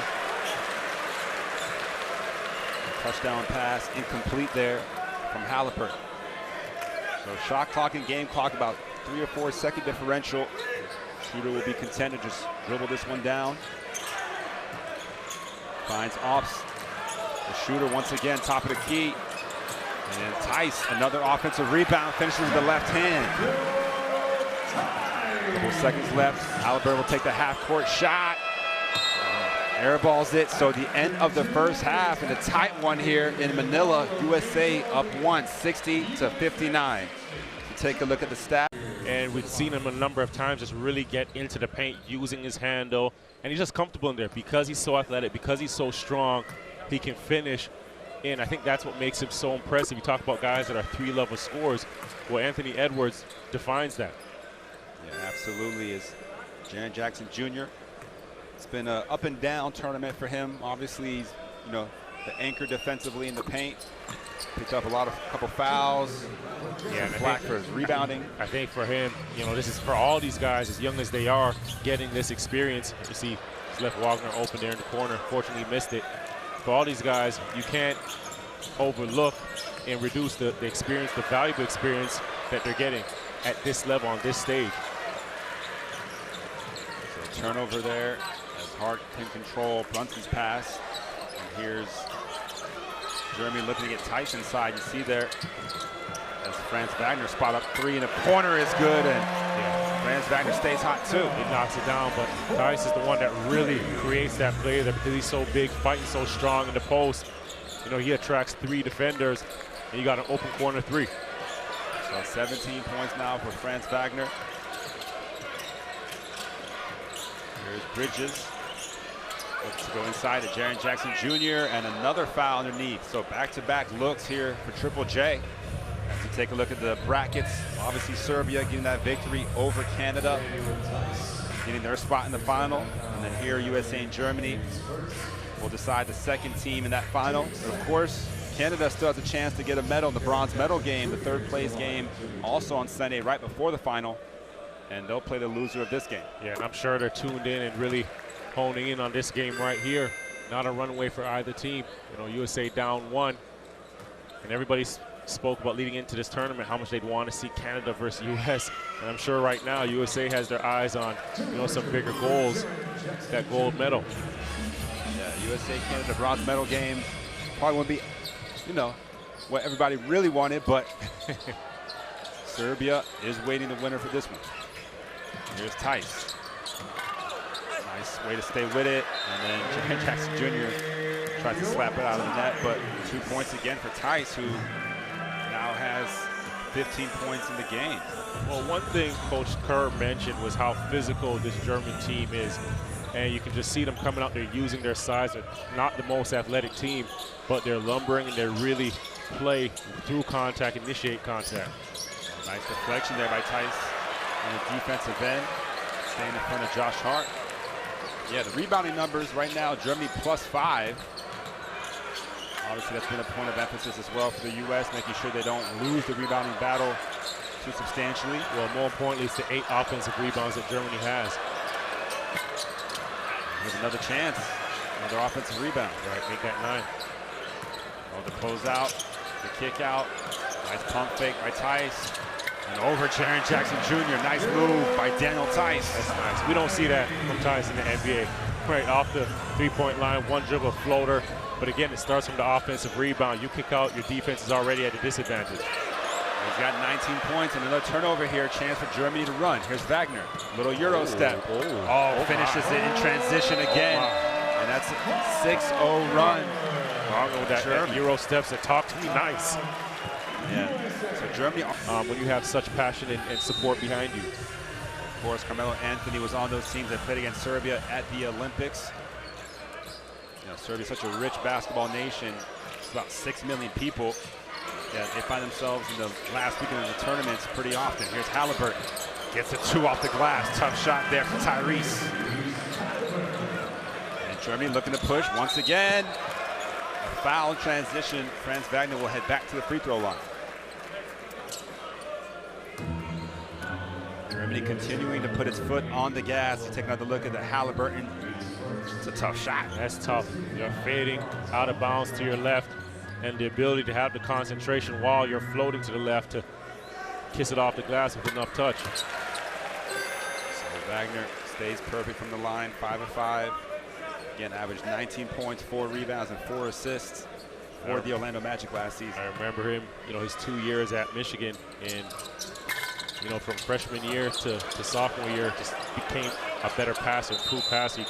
Touchdown pass, incomplete there from Halliburton. So shot clock and game clock, about 3 or 4 second differential. Schroeder will be content to just dribble this one down. Finds Ops. The shooter once again, top of the key. And Tice, another offensive rebound, finishes with the left hand. Couple seconds left. Halliburton will take the half-court shot. Airballs it. So the end of the first half, and a tight one here in Manila. USA up 1, 60-59. Take a look at the stat. And we've seen him a number of times just really get into the paint using his handle, and he's just comfortable in there because he's so athletic, because he's so strong. He can finish. And I think that's what makes him so impressive. You talk about guys that are 3-level scorers. Well, Anthony Edwards defines that. Yeah, absolutely. Is Jaren Jackson Jr. It's been an up and down tournament for him. Obviously, he's, you know, the anchor defensively in the paint. Picked up a couple fouls. Yeah, flack for his rebounding. I think for him, you know, this is for all these guys, as young as they are, getting this experience. You see, he's left Wagner open there in the corner. Fortunately, he missed it. For all these guys, you can't overlook and reduce the experience, the valuable experience that they're getting at this level on this stage. So turnover there as Hart can control Brunson's pass. And here's Jeremy looking to get Tice inside. You see there as Franz Wagner spot up three in the corner is good, and Franz Wagner stays hot too. He knocks it down, but Tice is the one that really creates that play there because he's so big, fighting so strong in the post. You know, he attracts 3 defenders, and you got an open corner 3. So 17 points now for Franz Wagner. Here's Bridges. Looks to go inside to Jaren Jackson Jr. and another foul underneath. So back-to-back looks here for Triple J. As we take a look at the brackets, obviously Serbia getting that victory over Canada, getting their spot in the final. And then here USA and Germany will decide the second team in that final. But of course, Canada still has a chance to get a medal in the bronze medal game, the third place game, also on Sunday right before the final. And they'll play the loser of this game. Yeah, and I'm sure they're tuned in and really honing in on this game right here. Not a runaway for either team. You know, USA down 1. And everybody spoke about leading into this tournament how much they'd want to see Canada versus US. And I'm sure right now USA has their eyes on, you know, some bigger goals, that gold medal. Yeah, USA-Canada bronze medal game probably wouldn't be, you know, what everybody really wanted, but Serbia is waiting the winner for this one. Here's Tice. Nice way to stay with it. And then Jaren Jackson Jr. tries to slap it out of the net, but 2 points again for Tice, who now has 15 points in the game. Well, one thing Coach Kerr mentioned was how physical this German team is. and you can just see them coming out there using their size. They're not the most athletic team, but they're lumbering and they really play through contact, initiate contact. Nice deflection there by Tice on the defensive end, staying in front of Josh Hart. Yeah, the rebounding numbers right now, Germany +5. Obviously, that's been a point of emphasis as well for the U.S., making sure they don't lose the rebounding battle too substantially. Well, more importantly, it's the 8 offensive rebounds that Germany has. Here's another chance, another offensive rebound. Right, make that 9. Oh, the closeout, the kick out, nice pump fake by Tice. And over Jaren Jackson Jr., nice move by Daniel Tice. That's nice. We don't see that from Tice in the NBA. Right off the 3-point line, one dribble floater. But again, it starts from the offensive rebound. You kick out, your defense is already at a disadvantage. He's got 19 points and another turnover here. Chance for Germany to run. Here's Wagner. Little Euro step. Finishes it in transition again. And that's a 6-0 run. That Euro steps that talk to me nice. Yeah. So Germany, when you have such passion and support behind you. Of course, Carmelo Anthony was on those teams that played against Serbia at the Olympics. You know, Serbia is such a rich basketball nation. It's about 6 million people. Yeah, they find themselves in the last weekend of the tournaments pretty often. Here's Halliburton. Gets a 2 off the glass. Tough shot there for Tyrese. And Germany looking to push once again. A foul transition. Franz Wagner will head back to the free throw line. Germany continuing to put its foot on the gas. You take another look at the Halliburton. It's a tough shot. That's tough. You're fading out of bounds to your left, and the ability to have the concentration while you're floating to the left to kiss it off the glass with enough touch. So Wagner stays perfect from the line, 5 of 5. Again, averaged 19 points, 4 rebounds, and 4 assists for the Orlando Magic last season. I remember him, his 2 years at Michigan, and from freshman year to sophomore year, just became a better passer, improved passer. You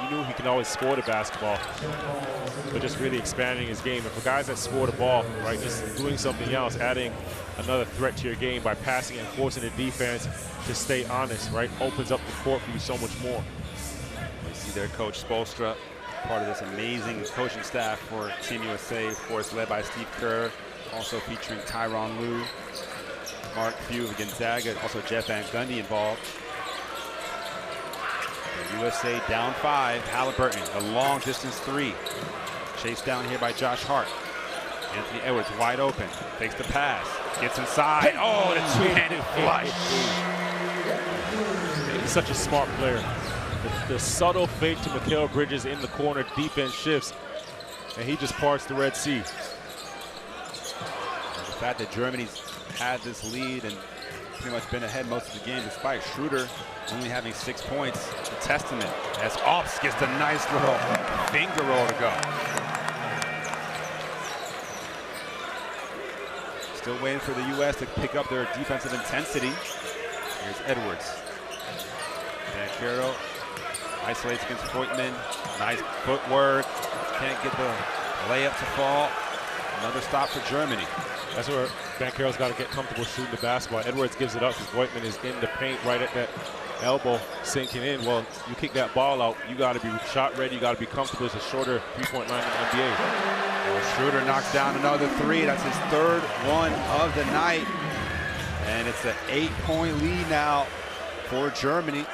knew he could always score the basketball, but just really expanding his game. And for guys that score the ball, right, just doing something else, adding another threat to your game by passing and forcing the defense to stay honest, right, opens up the court for you so much more. You see their coach Spoelstra, part of this amazing coaching staff for Team USA, of course, led by Steve Kerr, also featuring Tyronn Lue, Mark Few of Gonzaga, also Jeff Van Gundy involved. The USA down 5. Halliburton, a long distance 3. Chased down here by Josh Hart. Anthony Edwards wide open, fakes the pass, gets inside. Oh, the two-handed flush. He's such a smart player. The subtle fake to Mikal Bridges in the corner, defense shifts, and he just parts the Red Sea. And the fact that Germany's had this lead and pretty much been ahead most of the game, despite Schroeder only having 6 points, a testament as Ops gets a nice little finger roll to go. Still waiting for the U.S. to pick up their defensive intensity. Here's Edwards. Banchero isolates against Voigtman. Nice footwork. Can't get the layup to fall. Another stop for Germany. That's where Banchero's got to get comfortable shooting the basketball. Edwards gives it up because Voigtman is in the paint right at that elbow sinking in. Well, you kick that ball out, you got to be shot ready, you got to be comfortable. It's a shorter three-point line in the NBA. Well, Schroeder knocks down another 3. That's his 3rd one of the night. And it's an 8-point lead now for Germany.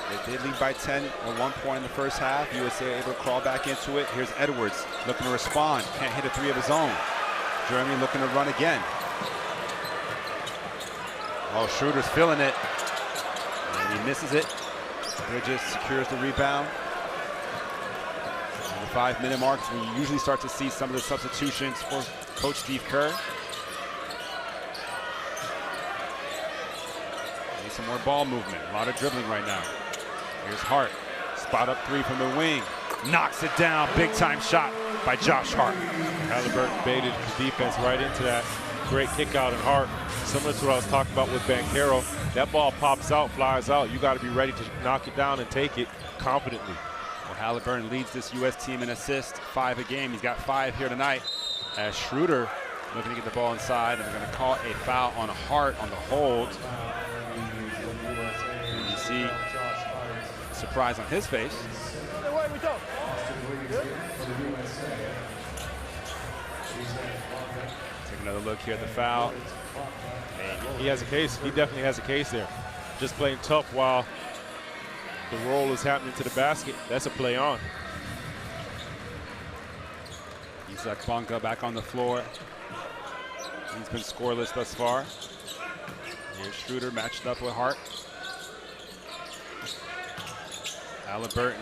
They did lead by 10 at 1 point in the first half. USA able to crawl back into it. Here's Edwards looking to respond. Can't hit a 3 of his own. Germany looking to run again. Oh, Schroeder's feeling it. And he misses it. Bridges secures the rebound. And the 5-minute mark is when you usually start to see some of the substitutions for Coach Steve Kerr. Need some more ball movement. A lot of dribbling right now. Here's Hart. Spot up 3 from the wing. Knocks it down. Big time shot by Josh Hart. Halliburton baited the defense right into that. Great kick out and Hart. Similar to what I was talking about with Banchero. That ball pops out, flies out. You got to be ready to knock it down and take it confidently. Well, Halliburton leads this U.S. team in assists, 5 a game. He's got 5 here tonight. As Schroeder looking to get the ball inside, and they're going to call a foul on Hart on the hold. And you see surprise on his face. The way we talk. Take another look here at the foul. He has a case. He definitely has a case there. Just playing tough while the roll is happening to the basket. That's a play on. Isaac Bonga back on the floor. He's been scoreless thus far. Here's Schroeder matched up with Hart. Halliburton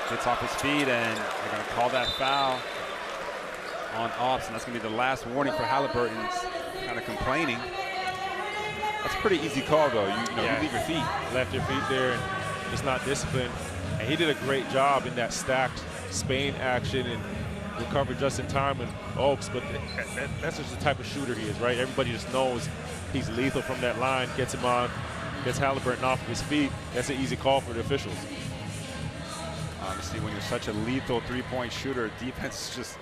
gets off his feet, and they're going to call that foul on Ops, and that's going to be the last warning for Halliburton. He's kind of complaining. That's a pretty easy call, though. You leave your feet. Left your feet there, and it's not disciplined. And he did a great job in that stacked Spain action and recovered just in time with Oaks, but that's just the type of shooter he is, right? Everybody just knows he's lethal from that line, gets him on, gets Halliburton off of his feet. That's an easy call for the officials. Obviously, when you're such a lethal three-point shooter, defense is just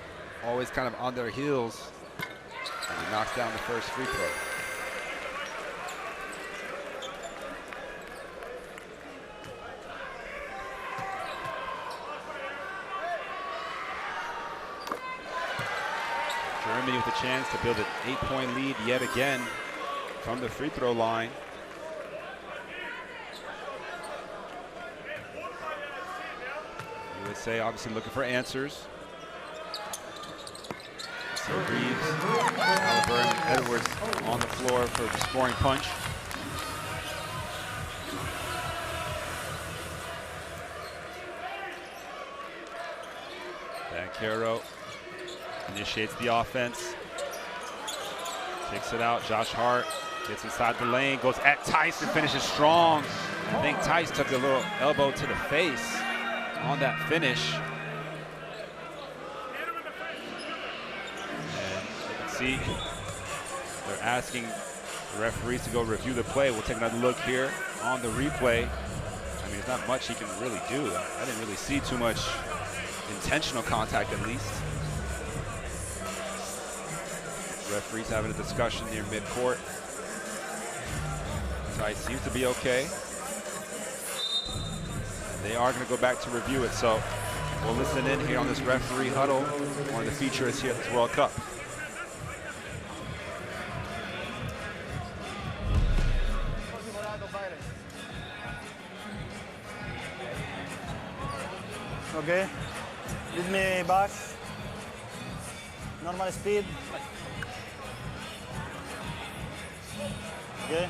always kind of on their heels. And he knocks down the first free throw. Germany with a chance to build an 8-point lead yet again from the free throw line. USA obviously looking for answers. So Reeves, Halliburton, Edwards on the floor for the scoring punch. Banchero initiates the offense. Kicks it out. Josh Hart gets inside the lane, goes at Tice and finishes strong. I think Tice took a little elbow to the face on that finish. And you can see they're asking the referees to go review the play. We'll take another look here on the replay. I mean, there's not much he can really do. I didn't really see too much intentional contact, at least. Referees having a discussion near midcourt. Tice seems to be okay. They are going to go back to review it, so we'll listen in here on this referee huddle. One of the features here at this World Cup. Okay, lead me back. Normal speed. Okay,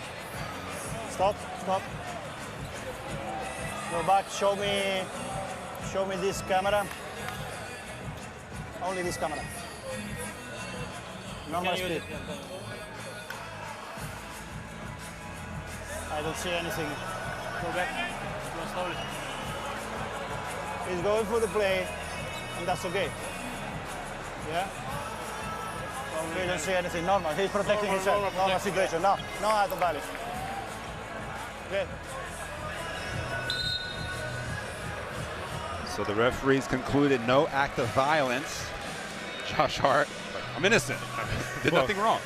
stop. Go back, show me this camera. Only this camera. Normal speed. I don't see anything. Go back. Go slowly. He's going for the play, and that's okay. Yeah? We don't see anything. Normal. He's protecting himself. Normal situation. No out of balance. Okay. So the referees concluded no act of violence. Josh Hart, I'm innocent. Did nothing wrong.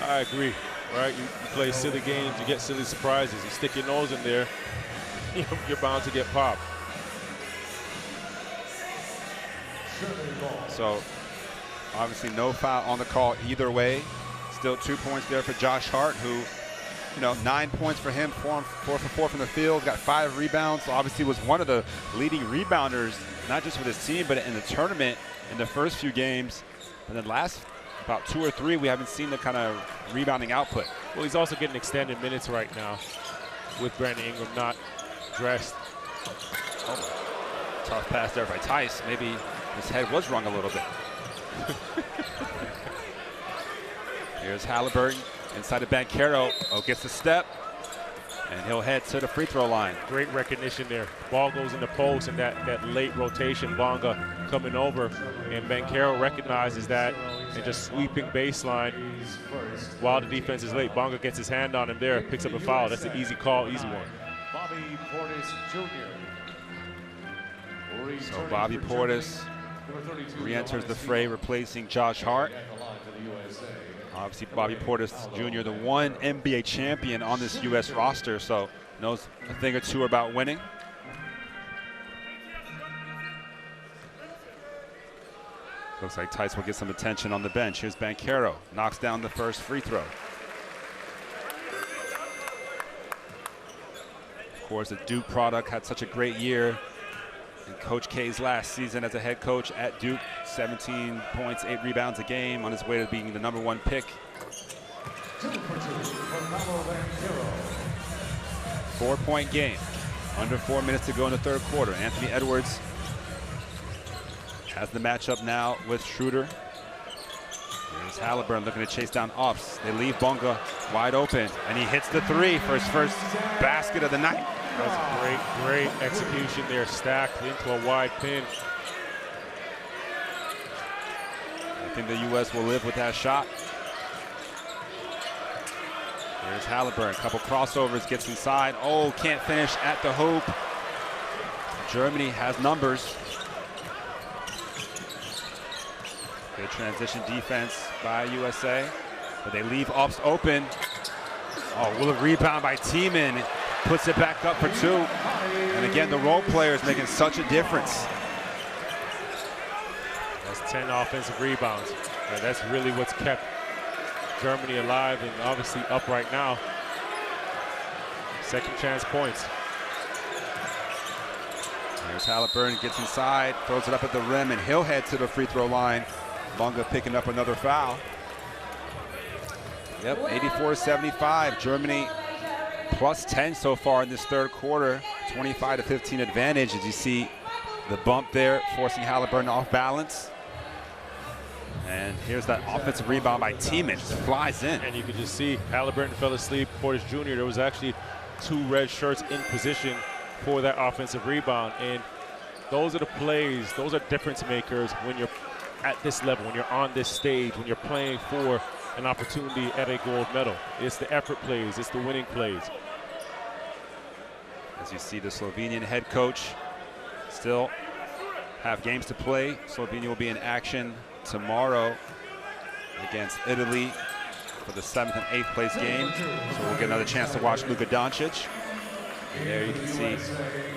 I agree. Right? You play silly games, you get silly surprises. You stick your nose in there, you're bound to get popped. So obviously no foul on the call either way. Still 2 points there for Josh Hart, who, 9 points for him, 4 for 4 from the field, got 5 rebounds. So obviously was one of the leading rebounders, not just with his team, but in the tournament in the first few games. And then last about 2 or 3, we haven't seen the kind of rebounding output. Well, he's also getting extended minutes right now with Brandon Ingram not dressed. Oh, tough pass there by Tice. Maybe his head was wrong a little bit. Here's Halliburton inside of Banchero. Gets the step, and he'll head to the free throw line. Great recognition there. Ball goes in the post, and that late rotation, Bonga coming over, and Banchero recognizes that and just sweeping baseline while the defense is late. Bonga gets his hand on him there, picks up a foul. That's an easy call, easy one. Bobby Portis Jr. So Bobby Portis re-enters the fray, replacing Josh Hart. Obviously, Bobby Portis Jr., the one NBA champion on this U.S. roster, so knows a thing or two about winning. Looks like Tice will get some attention on the bench. Here's Banchero, knocks down the first free throw. Of course, the Duke product had such a great year. In Coach K's last season as a head coach at Duke, 17 points, 8 rebounds a game, on his way to being the #1 pick. 4-point game. Under 4 minutes to go in the third quarter. Anthony Edwards has the matchup now with Schroeder. Here's Haliburton looking to chase down Ops. They leave Bonga wide open, and he hits the three for his first basket of the night. That's great execution there, stacked into a wide pin. I think the U.S. will live with that shot. Here's Haliburton, a couple crossovers, gets inside. Oh, can't finish at the hoop. Germany has numbers. Good transition defense by USA, but they leave Ops open. Oh, will a rebound by Tiemann. Puts it back up for 2. And again, the role players making such a difference. That's 10 offensive rebounds. That's really what's kept Germany alive and obviously up right now. Second chance points. Here's Haliburton, gets inside, throws it up at the rim, and he'll head to the free throw line. Bonga picking up another foul. Yep, 84-75. Germany plus 10 so far in this third quarter. 25-15 advantage as you see the bump there, forcing Haliburton off balance. And here's that offensive rebound by Tiemann, just flies in. And you can just see Haliburton fell asleep. Portis Jr., there was actually 2 red shirts in position for that offensive rebound. And those are the plays, those are difference makers when you're at this level, when you're on this stage, when you're playing for an opportunity at a gold medal. It's the effort plays, it's the winning plays. As you see, the Slovenian head coach still have games to play. Slovenia will be in action tomorrow against Italy for the 7th and 8th place game. So we'll get another chance to watch Luka Doncic. And there you can see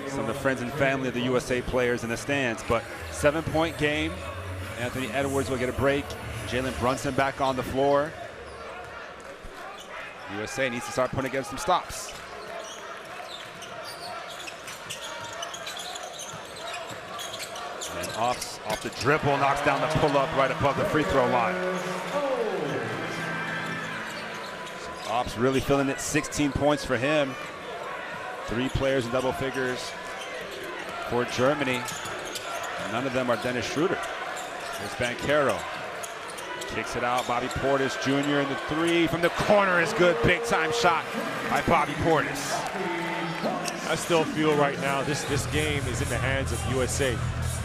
some of the friends and family of the USA players in the stands. But 7-point game. Anthony Edwards will get a break. Jalen Brunson back on the floor. USA needs to start putting together some stops. And Ops off the dribble, knocks down the pull-up right above the free throw line. So Ops really feeling it, 16 points for him. 3 players in double figures for Germany. None of them are Dennis Schroeder. There's Banchero. Kicks it out, Bobby Portis Jr. and the 3 from the corner is good. Big time shot by Bobby Portis. I still feel right now this game is in the hands of USA,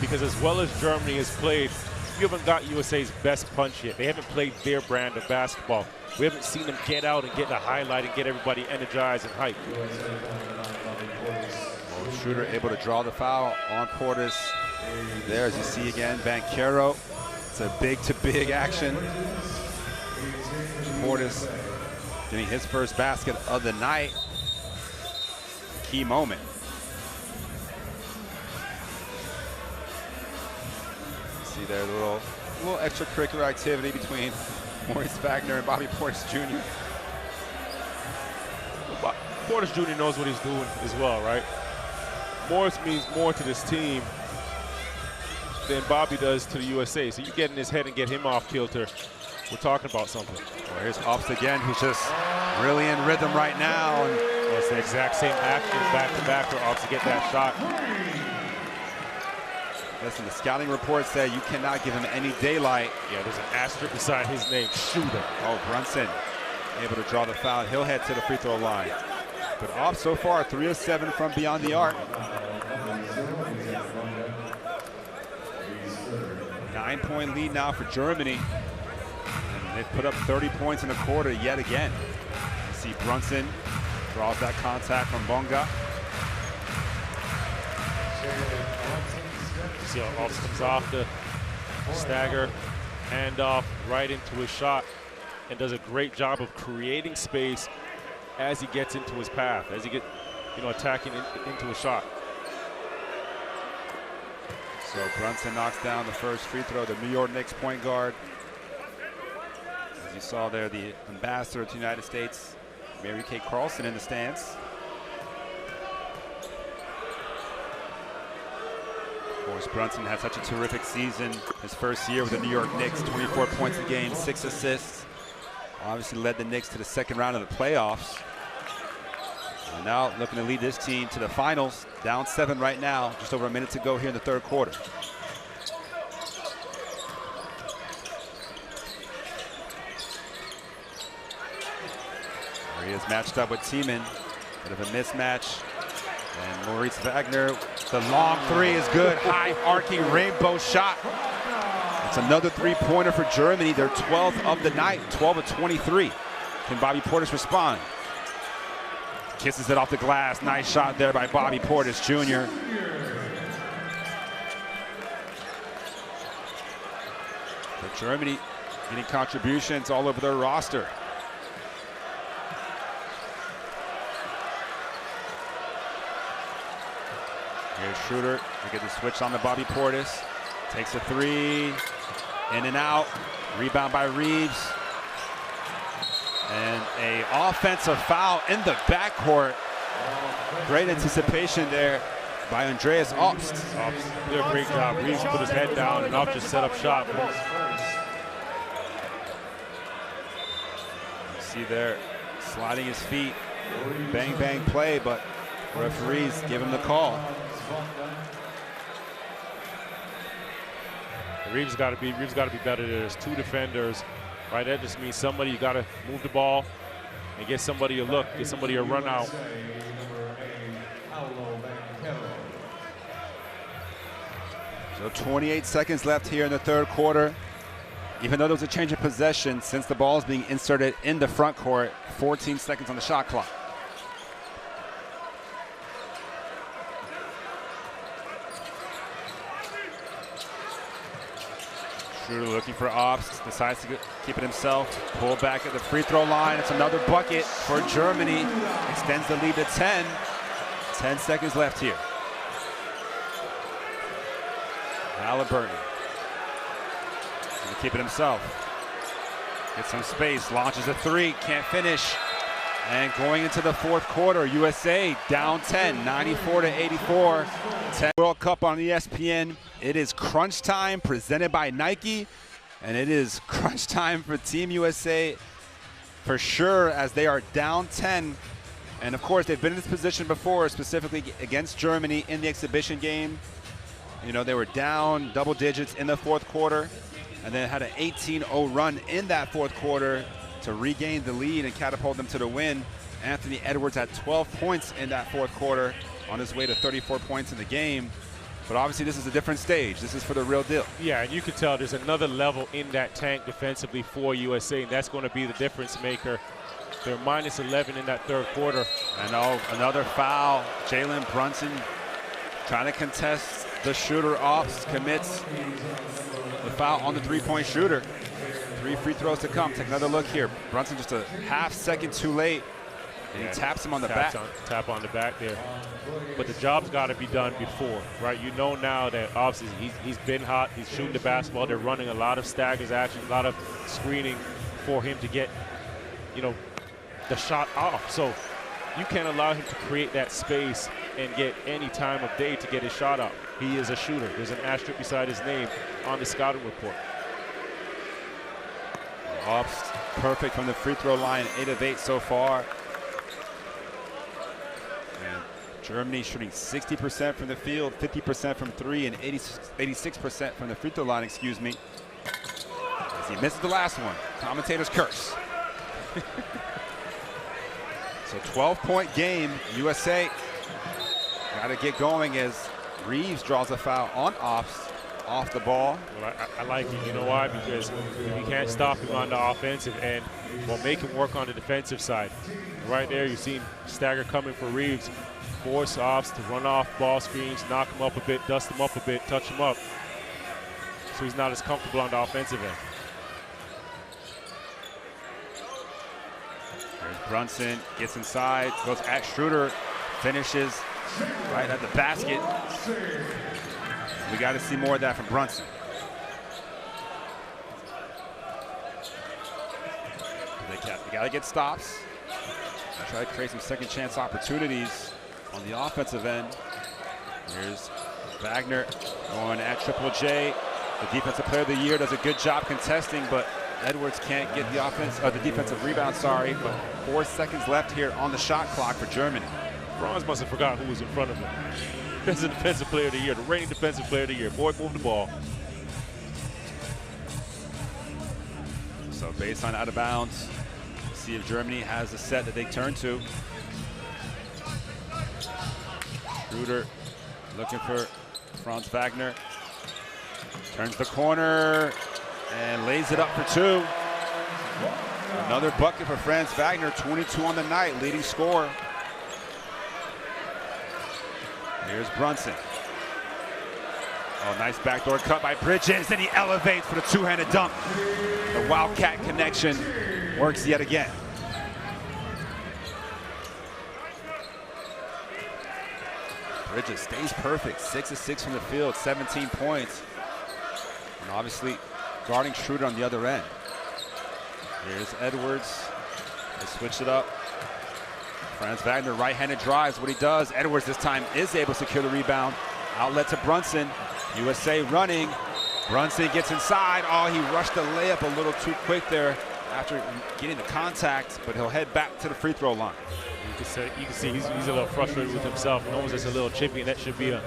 because as well as Germany has played, you haven't got USA's best punch yet. They haven't played their brand of basketball. We haven't seen them get out and get the highlight and get everybody energized and hyped. Well, Schroeder able to draw the foul on Portis. There, as you see again, Banchero. It's a big-to-big action. Portis getting his first basket of the night. Key moment. See there, a little extracurricular activity between Maurice Wagner and Bobby Portis Jr. Portis Jr. knows what he's doing as well, right? Morris means more to this team than Bobby does to the USA. So you get in his head and get him off kilter. We're talking about something. Well, here's Ops again, who's just really in rhythm right now. And it's the exact same action back-to-back for Ops to get that shot. Listen, the scouting report said you cannot give him any daylight. Yeah, there's an asterisk beside his name, Shooter. Oh, Brunson able to draw the foul. He'll head to the free throw line. But Ops so far 3 of 7 from beyond the arc. 9-point lead now for Germany. And they've put up 30 points in a quarter yet again. You see Brunson draws that contact from Bonga. You see how Ops comes off the stagger, handoff right into his shot, and does a great job of creating space as he gets into his path, as he gets, attacking into a shot. So Brunson knocks down the first free throw, the New York Knicks point guard. As you saw there, the ambassador to the United States, Mary Kay Carlson, in the stands. Of course, Brunson had such a terrific season his first year with the New York Knicks, 24 points a game, 6 assists. Obviously led the Knicks to the second round of the playoffs. And now looking to lead this team to the finals, down 7 right now, just over a minute to go here in the third quarter. There he is matched up with Tiemann, bit of a mismatch. And Moritz Wagner, the long three is good, high arcing rainbow shot. It's another three-pointer for Germany, their 12th of the night, 12 of 23. Can Bobby Portis respond? Kisses it off the glass, nice shot there by Bobby Portis Jr. But Germany getting contributions all over their roster. Here's Schroeder, we get the switch on to Bobby Portis. Takes a three, in and out, rebound by Reeves. And an offensive foul in the backcourt. Great anticipation there by Andreas Obst. Did a great job. Reeves put his head down and Obst just set up shop. You see there, sliding his feet, bang, bang play, but referees give him the call. Reeves got to be better. There's 2 defenders, right? That just means somebody, you got to move the ball and get somebody a look, get somebody a run out. So 28 seconds left here in the third quarter. Even though there was a change of possession, since the ball is being inserted in the front court, 14 seconds on the shot clock. Schroeder looking for Obst, decides to keep it himself. Pull back at the free throw line. It's another bucket for Germany. Extends the lead to 10. 10 seconds left here. Halliburton gonna keep it himself. Gets some space, launches a three, can't finish. And going into the fourth quarter, USA down 10, 94-84. 10 World Cup on ESPN. It is crunch time presented by Nike, and it is crunch time for Team USA for sure, as they are down 10. And of course, they've been in this position before, specifically against Germany in the exhibition game. You know, they were down double digits in the fourth quarter and then had an 18-0 run in that fourth quarter to regain the lead and catapult them to the win. Anthony Edwards had 12 points in that fourth quarter on his way to 34 points in the game. But obviously this is a different stage. This is for the real deal. Yeah, and you can tell there's another level in that tank defensively for USA, and that's going to be the difference maker. They're minus 11 in that third quarter. And another foul. Jalen Brunson trying to contest the shooter. Obst commits the foul on the three-point shooter. 3 free throws to come. Take another look here. Brunson just a half second too late. And he taps him on the back. Tap on the back there. But the job's got to be done before, right? You know now that obviously he's been hot. He's shooting the basketball. They're running a lot of staggers action, a lot of screening for him to get, you know, the shot off. So you can't allow him to create that space and get any time of day to get his shot up. He is a shooter. There's an asterisk beside his name on the scouting report. Obst perfect from the free throw line, 8 of 8 so far. And Germany shooting 60% from the field, 50% from 3, and 86% from the free throw line, excuse me. As he misses the last one, commentator's curse. So 12-point game, USA got to get going as Reeves draws a foul on Obst off the ball. Well, I like it. You know why? Because you can't stop him on the offensive end, well, make him work on the defensive side. Right there, you've seen stagger coming for Reeves. Force Obst to run off ball screens, knock him up a bit, dust him up a bit, touch him up. So he's not as comfortable on the offensive end. There's Brunson, gets inside, goes at Schroeder, finishes right at the basket. We got to see more of that from Brunson. They got to get stops. Try to create some second chance opportunities on the offensive end. Here's Wagner going at Triple J. The defensive player of the year does a good job contesting, but Edwards can't get the the defensive rebound, sorry. But 4 seconds left here on the shot clock for Germany. Franz must have forgot who was in front of him. That's the defensive player of the year, the reigning defensive player of the year. Boy, move the ball. So baseline out of bounds. See if Germany has a set that they turn to. Schroeder looking for Franz Wagner. Turns the corner and lays it up for 2. Another bucket for Franz Wagner, 22 on the night, leading scorer. Here's Brunson. Oh, nice backdoor cut by Bridges. Then he elevates for the two-handed dunk. The Wildcat connection works yet again. Bridges stays perfect, 6 of 6 from the field, 17 points. And obviously guarding Schroeder on the other end. Here's Edwards. They switch it up. Franz Wagner right-handed drives. What he does, Edwards this time is able to secure the rebound. Outlet to Brunson. USA running. Brunson gets inside. Oh, he rushed the layup a little too quick there after getting the contact, but he'll head back to the free throw line. You can see he's a little frustrated with himself. He knows it's a little chippy, and that should be a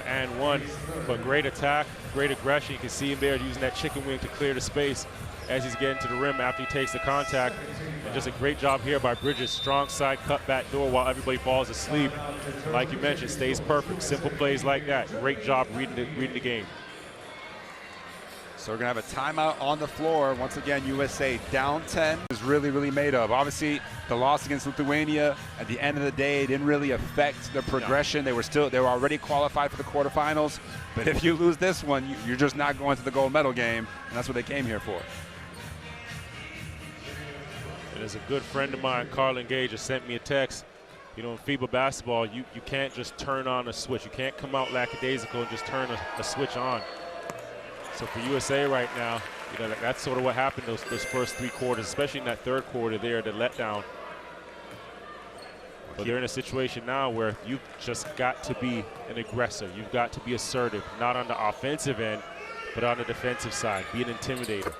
and one. But great attack, great aggression. You can see him there using that chicken wing to clear the space as he's getting to the rim after he takes the contact. And just a great job here by Bridges. Strong side cut back door while everybody falls asleep. Like you mentioned, stays perfect. Simple plays like that. Great job reading the game. So we're going to have a timeout on the floor. Once again, USA down 10 is really made of. Obviously, the loss against Lithuania at the end of the day didn't really affect the progression. No. They were already qualified for the quarterfinals. But if you lose this one, you're just not going to the gold medal game, and that's what they came here for. And as a good friend of mine, Carlin Gage, just sent me a text. You know, in FIBA basketball, you can't just turn on a switch. You can't come out lackadaisical and just turn a switch on. So for USA right now, you know, that's sort of what happened those first 3 quarters, especially in that third quarter there, the letdown. But they're in a situation now where you've just got to be an aggressor. You've got to be assertive, not on the offensive end, but on the defensive side. Be an intimidator.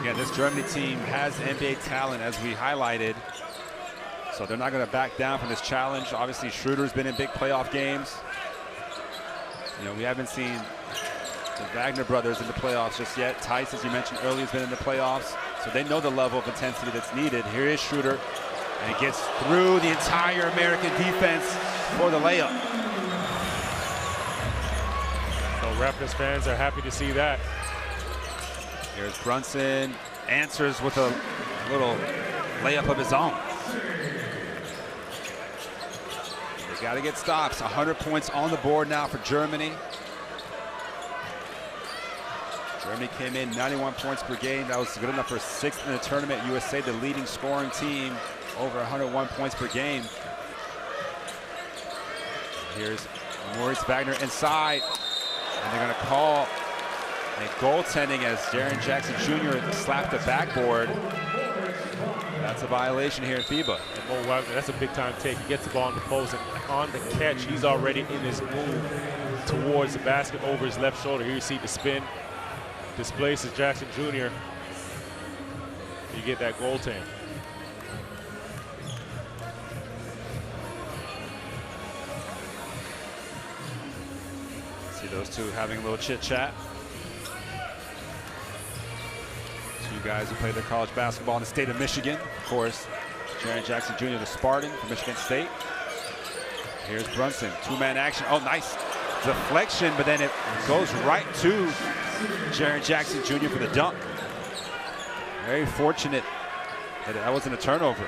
Yeah, this Germany team has NBA talent, as we highlighted. So they're not going to back down from this challenge. Obviously, Schroeder's been in big playoff games. You know, we haven't seen the Wagner brothers in the playoffs just yet. Tice, as you mentioned earlier, has been in the playoffs, so they know the level of intensity that's needed. Here is Schroeder, and he gets through the entire American defense for the layup. So Raptors fans are happy to see that. Here's Brunson, answers with a little layup of his own. They got to get stops. 100 points on the board now for Germany. Germany came in 91 points per game. That was good enough for 6th in the tournament. USA, the leading scoring team, over 101 points per game. Here's Maurice Wagner inside, and they're going to call a goaltending as Jaren Jackson Jr. slapped the backboard. That's a violation here at FIBA. And Mo Wagner, that's a big-time take. He gets the ball in the post, and on the catch, he's already in his move towards the basket over his left shoulder. Here you see the spin. Displaces Jackson Jr. You get that goaltend. See those two having a little chit-chat. Two guys who played their college basketball in the state of Michigan. Of course, Jaren Jackson Jr., the Spartan from Michigan State. Here's Brunson, 2-man action. Oh, nice deflection, but then it goes right to Jaren Jackson Jr. for the dunk. Very fortunate that that wasn't a turnover.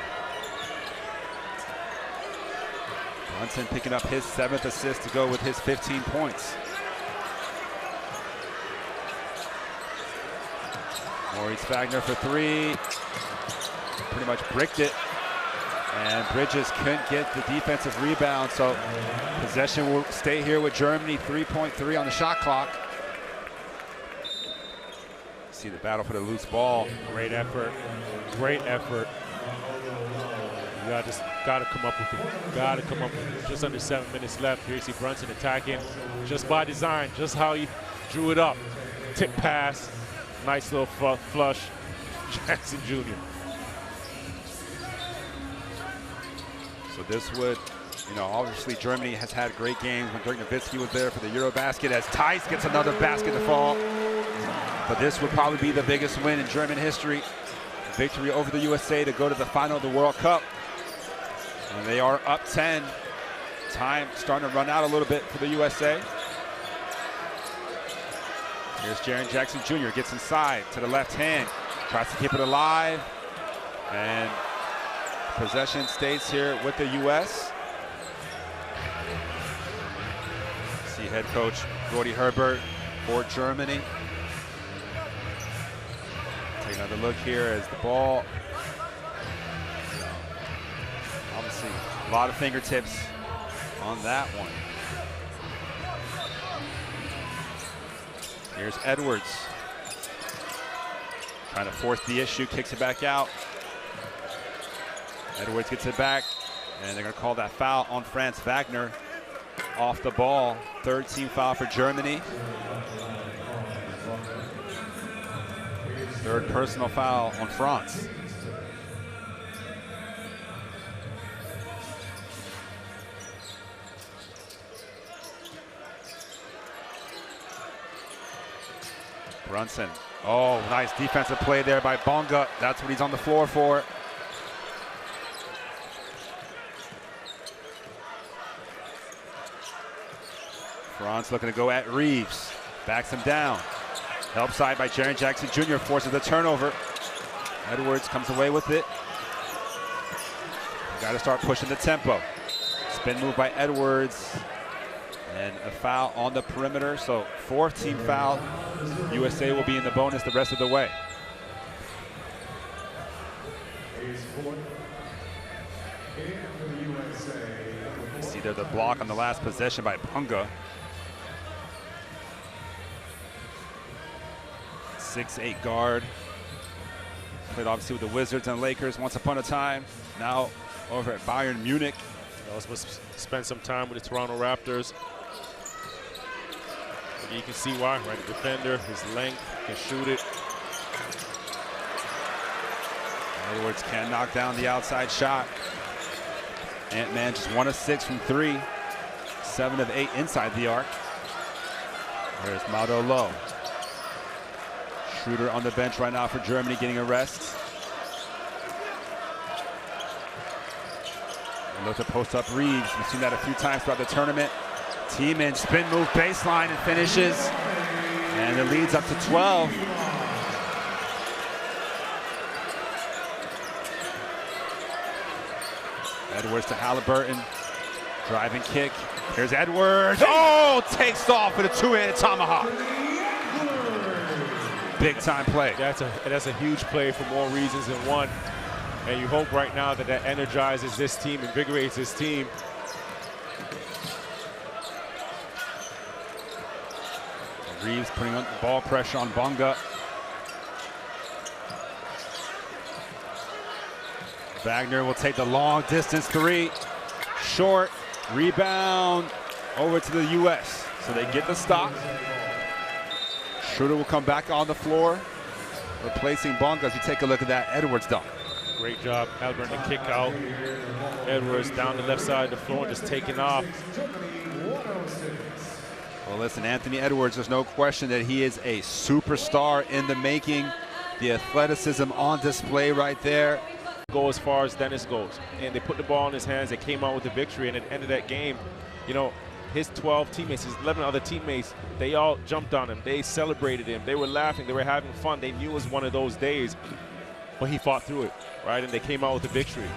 Brunson picking up his 7th assist to go with his 15 points. Maurice Wagner for 3. Pretty much bricked it. And Bridges couldn't get the defensive rebound, so possession will stay here with Germany. 3.3 on the shot clock. See the battle for the loose ball. Great effort. Great effort. You just gotta come up with it. Gotta come up with it. Just under 7 minutes left. Here you see Brunson attacking just by design, just how he drew it up. Tip pass. Nice little flush. Jackson Jr. So this would, obviously Germany has had great games when Dirk Nowitzki was there for the Eurobasket, as Theis gets another basket to fall. But this would probably be the biggest win in German history. Victory over the USA to go to the final of the World Cup. And they are up 10. Time starting to run out a little bit for the USA. Here's Jaren Jackson Jr. gets inside to the left hand. Tries to keep it alive. And possession stays here with the U.S. See head coach Gordy Herbert for Germany. Take another look here as the ball. Obviously, a lot of fingertips on that one. Here's Edwards. Trying to force the issue, kicks it back out. Edwards gets it back, and they're going to call that foul on Franz Wagner off the ball. Third team foul for Germany. Third personal foul on France. Brunson. Oh, nice defensive play there by Bonga. That's what he's on the floor for. France looking to go at Reeves. Backs him down. Help side by Jaren Jackson Jr. forces the turnover. Edwards comes away with it. Got to start pushing the tempo. Spin move by Edwards. And a foul on the perimeter. So fourth team foul. USA will be in the bonus the rest of the way. See there the block on the last possession by Bonga. 6'8" guard. Played obviously with the Wizards and Lakers once upon a time. Now over at Bayern Munich. Also spent some time with the Toronto Raptors. And you can see why, right? The defender, his length, can shoot it. Edwards can't knock down the outside shot. Ant-Man just 1 of 6 from 3. 7 of 8 inside the arc. There's Mado Low. Schroeder on the bench right now for Germany, getting a rest. And look to post up Reeves. We've seen that a few times throughout the tournament. Team in, spin move, baseline, and finishes. And it leads up to 12. Edwards to Halliburton. Driving kick. Here's Edwards. Oh, takes off with a two-handed tomahawk. Big time play. That's a huge play for more reasons than one. And you hope right now that that energizes this team, invigorates this team. Reeves putting on ball pressure on Bonga. Wagner will take the long distance three. Short, rebound, over to the US. So they get the stop. Schroeder will come back on the floor, replacing Bonga. As you take a look at that Edwards dunk. Great job, Halliburton to kick out. Edwards down the left side of the floor, just taking off. Well, listen, Anthony Edwards, there's no question that he is a superstar in the making. The athleticism on display right there. Go as far as Dennis goes. And they put the ball in his hands. They came out with the victory. And at the end of that game, you know, his 12 teammates, his 11 other teammates, they all jumped on him. They celebrated him. They were laughing. They were having fun. They knew it was one of those days. But he fought through it, right? And they came out with the victory.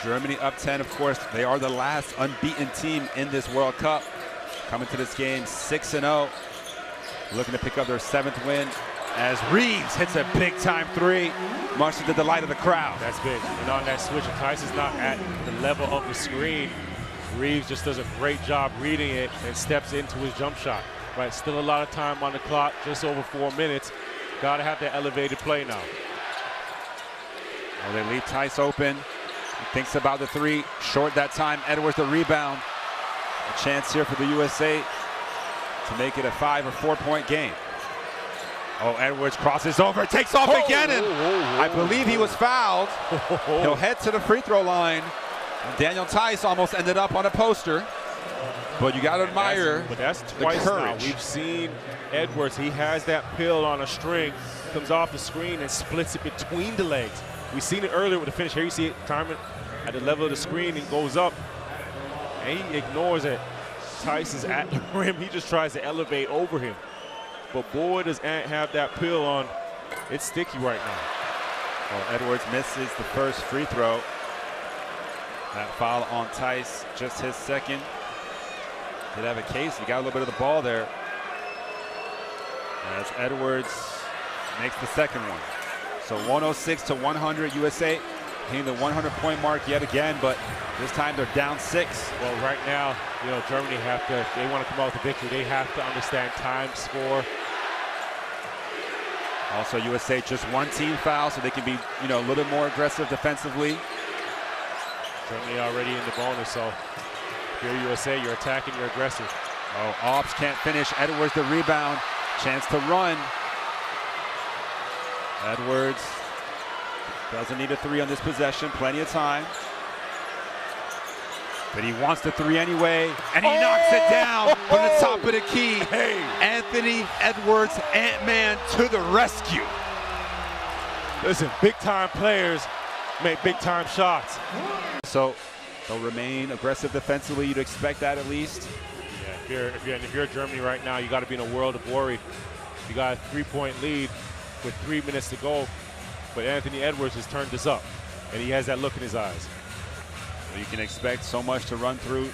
So Germany up 10, of course. They are the last unbeaten team in this World Cup. Coming to this game 6-0. Looking to pick up their 7th win as Reeves hits a big-time three, much to the delight of the crowd. That's big. And on that switch, if Tyson's not at the level of the screen, Reeves just does a great job reading it and steps into his jump shot. Right, still a lot of time on the clock, just over 4 minutes. Got to have that elevated play now. Well, they leave Tice open. He thinks about the three, short that time. Edwards the rebound. A chance here for the USA to make it a 5 or 4 point game. Oh, Edwards crosses over, takes off again, and I believe he was fouled. He'll head to the free throw line. And Daniel Tice almost ended up on a poster. But you got to admire that's twice the now. courage. We've seen Edwards. He has that pill on a string, comes off the screen and splits it between the legs. We've seen it earlier with the finish. Here you see it timing at the level of the screen and goes up. And he ignores it. Tice is at the rim. He just tries to elevate over him. But boy, does Ant have that pill on. It's sticky right now. Well, Edwards misses the first free throw. That foul on Tice, just his second. Did have a case. He got a little bit of the ball there. As Edwards makes the second one. So 106 to 100 USA, hitting the 100-point mark yet again, but this time they're down 6. Well, right now, you know, Germany they want to come out with a victory. They have to understand time, score. Also, USA just 1 team foul, so they can be, you know, a little bit more aggressive defensively. Germany already in the bonus, so if you're USA, you're attacking, you're aggressive. Oh, Ops can't finish. Edwards the rebound. Chance to run. Edwards doesn't need a three on this possession. Plenty of time. But he wants the three anyway, and he knocks it down from the top of the key. Hey. Anthony Edwards, Ant-Man to the rescue. Listen, big-time players make big-time shots. So they'll remain aggressive defensively. You'd expect that at least. Yeah, if you're Germany right now, you got to be in a world of worry. You got a 3-point lead with 3 minutes to go, but Anthony Edwards has turned this up, and he has that look in his eyes. Well, you can expect so much to run through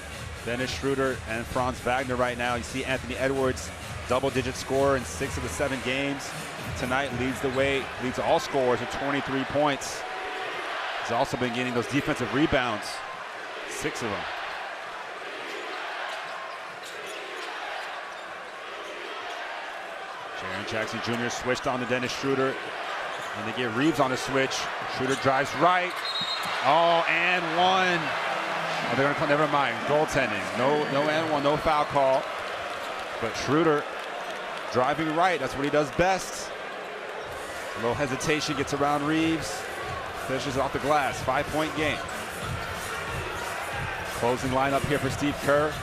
Dennis Schroeder and Franz Wagner right now. You see Anthony Edwards, double-digit scorer in 6 of the 7 games. Tonight leads the way, leads all scorers with 23 points. He's also been getting those defensive rebounds, 6 of them. Jaren Jackson Jr. switched on to Dennis Schroeder, and they get Reeves on the switch. Schroeder drives right. Oh, and one. Oh, they're gonna call, never mind, goaltending. No and one, no foul call. But Schroeder driving right, that's what he does best. A little hesitation, gets around Reeves, finishes off the glass. 5-point game. Closing lineup here for Steve Kerr.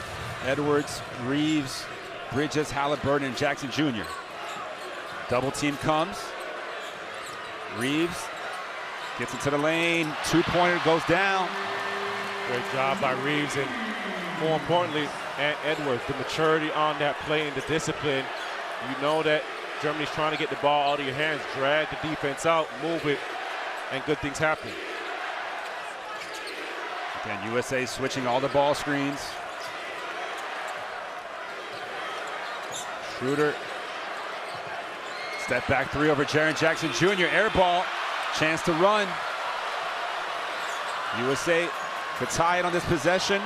Edwards, Reeves, Bridges, Halliburton, and Jackson Jr. Double team comes. Reeves gets into the lane. 2-pointer goes down. Great job by Reeves, and more importantly, Edwards, the maturity on that play and the discipline. You know that Germany's trying to get the ball out of your hands, drag the defense out, move it, and good things happen. Again, USA switching all the ball screens. Schroeder. Step back three over Jaren Jackson Jr. Air ball. Chance to run. USA could tie it on this possession.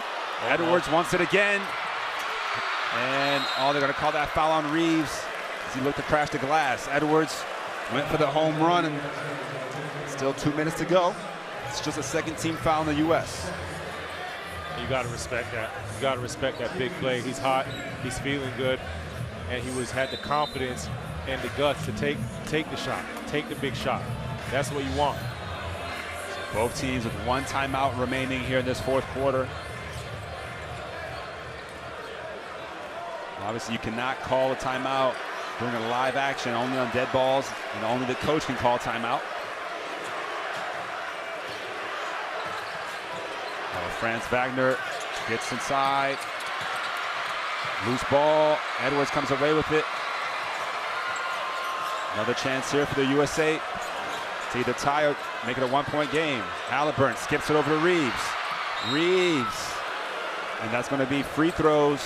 Edwards wants it again. And they're going to call that foul on Reeves as he looked to crash the glass. Edwards went for the home run, and still 2 minutes to go. It's just a second team foul in the U.S. You got to respect that. You got to respect that big play. He's hot. He's feeling good, and he had the confidence and the guts to take the shot, take the big shot. That's what you want. So both teams with 1 timeout remaining here in this fourth quarter. Obviously, you cannot call a timeout during a live action, only on dead balls, and only the coach can call timeout. Franz Wagner gets inside. Loose ball. Edwards comes away with it. Another chance here for the USA to either tie or make it a 1-point game. Halliburton skips it over to Reeves. Reeves. And that's going to be free throws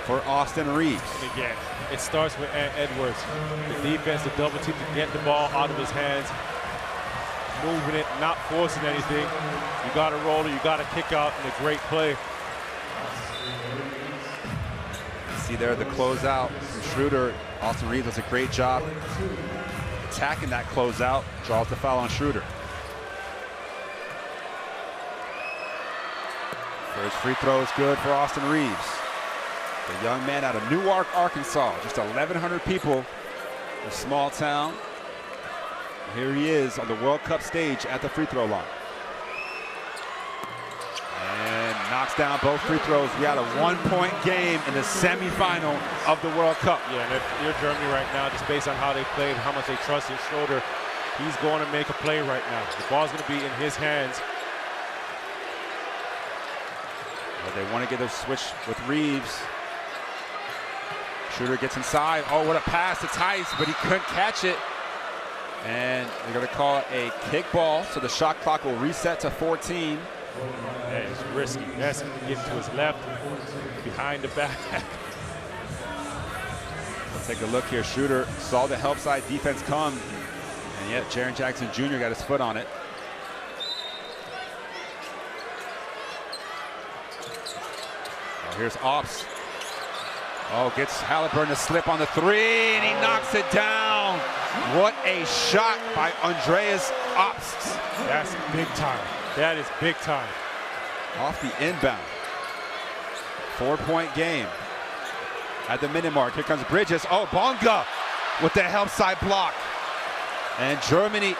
for Austin Reaves. And again, it starts with Edwards. The defense, the double team to get the ball out of his hands, moving it, not forcing anything. You got to roll it, you got to kick out, and a great play. See there the closeout from Schroeder. Austin Reaves does a great job attacking that closeout, draws the foul on Schroeder. First free throw is good for Austin Reaves. The young man out of Newark, Arkansas, just 1,100 people, a small town. Here he is on the World Cup stage at the free throw line. And knocks down both free throws. We had a 1-point game in the semifinal of the World Cup. Yeah, and if you're Germany right now, just based on how they played, how much they trust in Schroeder, he's going to make a play right now. The ball's going to be in his hands. But they want to get a switch with Reaves. Schroeder gets inside. Oh, what a pass to Tice, but he couldn't catch it. And they're going to call it a kick ball, so the shot clock will reset to 14. That is risky. That's getting to his left, behind the back. Let's take a look here. Schroeder saw the help side defense come, and yet Jaren Jackson Jr. got his foot on it. Oh, here's Ops. Oh, gets Halliburton to slip on the three, and he knocks it down. What a shot by Andreas Ops. That's big time. That is big time. Off the inbound. 4-point game at the minute mark. Here comes Bridges. Oh, Bonga with the help side block. And Germany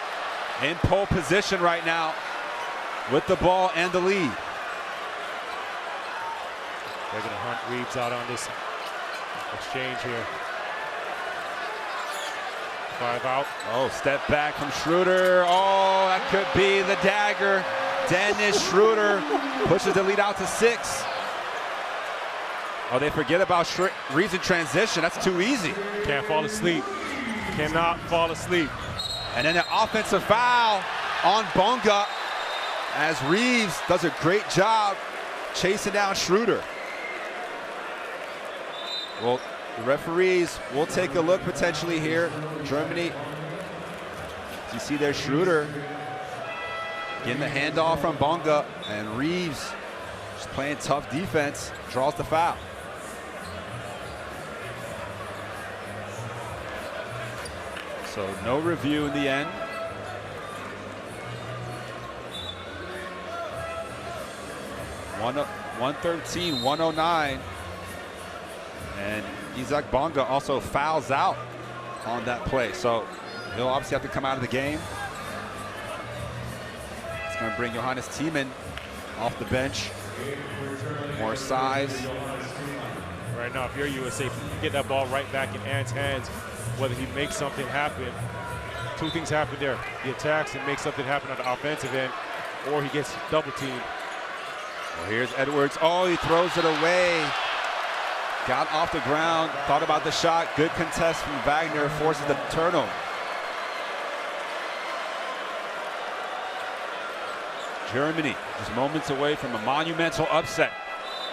in pole position right now with the ball and the lead. They're going to hunt Reaves out on this exchange here. 5 out. Oh, step back from Schroeder. Oh, that could be the dagger. Dennis Schroeder pushes the lead out to 6. Oh, they forget about Reaves in transition. That's too easy. Can't fall asleep. Cannot fall asleep. And then an offensive foul on Bonga as Reaves does a great job chasing down Schroeder. Well, the referees will take a look potentially here. Germany, as you see there, Schroeder getting the handoff from Bonga, and Reaves just playing tough defense, draws the foul. So no review in the end. One 113-109. And Isaac Bonga also fouls out on that play. So he'll obviously have to come out of the game. It's going to bring Johannes Thiemann off the bench. More size. Right now, if you're USA, if you can get that ball right back in Ant's hands, whether he makes something happen, two things happen there. He attacks and makes something happen on the offensive end, or he gets double teamed. Well, here's Edwards. Oh, he throws it away. Got off the ground, thought about the shot. Good contest from Wagner, forces the turnover. Germany is moments away from a monumental upset.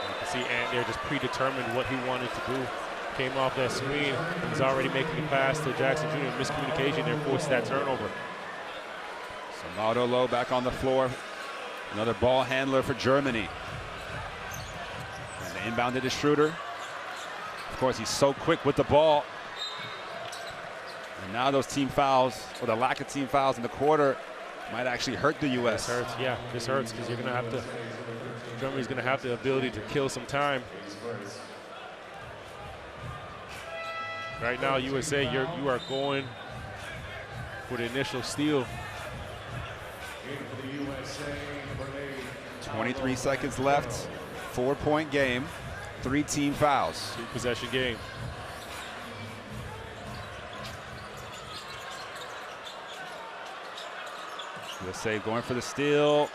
You can see Ant there just predetermined what he wanted to do. Came off that screen, he's already making the pass to Jackson Jr. Miscommunication there forced that turnover. So Mauro Low back on the floor. Another ball handler for Germany. And they inbounded to Schroeder. Of course, he's so quick with the ball. And now those team fouls, or the lack of team fouls in the quarter, might actually hurt the U.S. This hurts, yeah, this hurts because you're going to have to, Germany's going to have the ability to kill some time. Right now, USA, you are going for the initial steal. 23 seconds left, 4-point game, 3 team fouls. 2-possession game. USA going for the steal.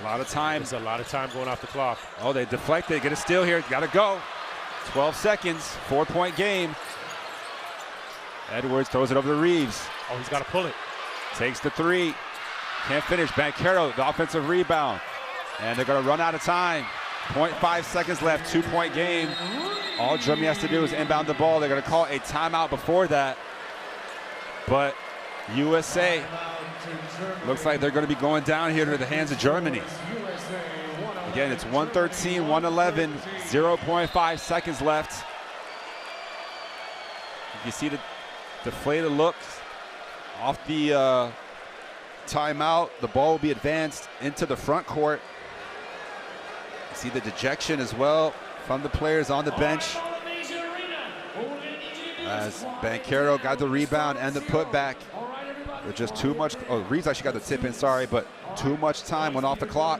A lot of time. There's a lot of time going off the clock. Oh, they deflected. Get a steal here. Got to go. 12 seconds. 4-point game. Edwards throws it over to Reaves. Oh, he's got to pull it. Takes the 3. Can't finish. Banchero, the offensive rebound. And they're going to run out of time. 0.5 seconds left, 2-point game. All Germany has to do is inbound the ball. They're going to call a timeout before that. But USA looks like they're going to be going down here to the hands of Germany. Again, it's 113, 111, 0.5 seconds left. You see the deflated looks off the timeout. The ball will be advanced into the front court. You see the dejection as well from the players on the bench, as Banchero got the rebound and the putback with just too much. Oh, Reeves actually got the tip in, sorry, but too much time went off the clock.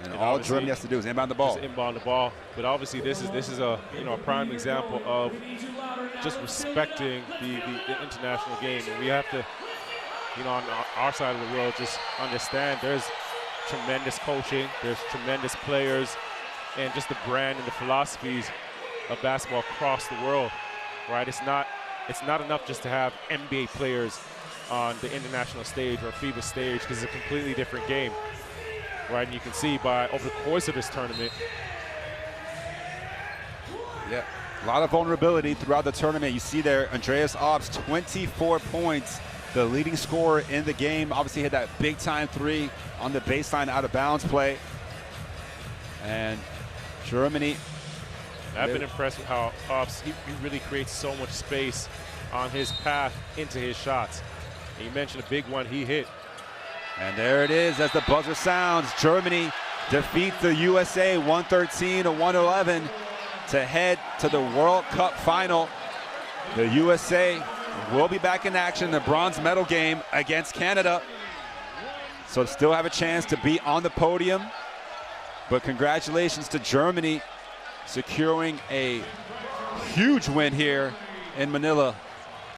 And all Germany has to do is inbound the ball. Just inbound the ball. But obviously, this is a a prime example of just respecting the international game. And we have to, on our side of the world, just understand there's tremendous coaching, there's tremendous players, and just the brand and the philosophies of basketball across the world, right? It's not enough just to have NBA players on the international stage or FIBA stage, because it's a completely different game, right? And you can see over the course of this tournament. Yeah, a lot of vulnerability throughout the tournament. You see there, Andreas Obst, 24 points, the leading scorer in the game. Obviously had that big time three on the baseline out of bounds play. And Germany. I've been impressed with how Obst, he really creates so much space on his path into his shots. And you mentioned a big one he hit. And there it is as the buzzer sounds. Germany defeats the USA 113-111 to head to the World Cup final. The USA will be back in action in the bronze medal game against Canada. So still have a chance to be on the podium. But congratulations to Germany securing a huge win here in Manila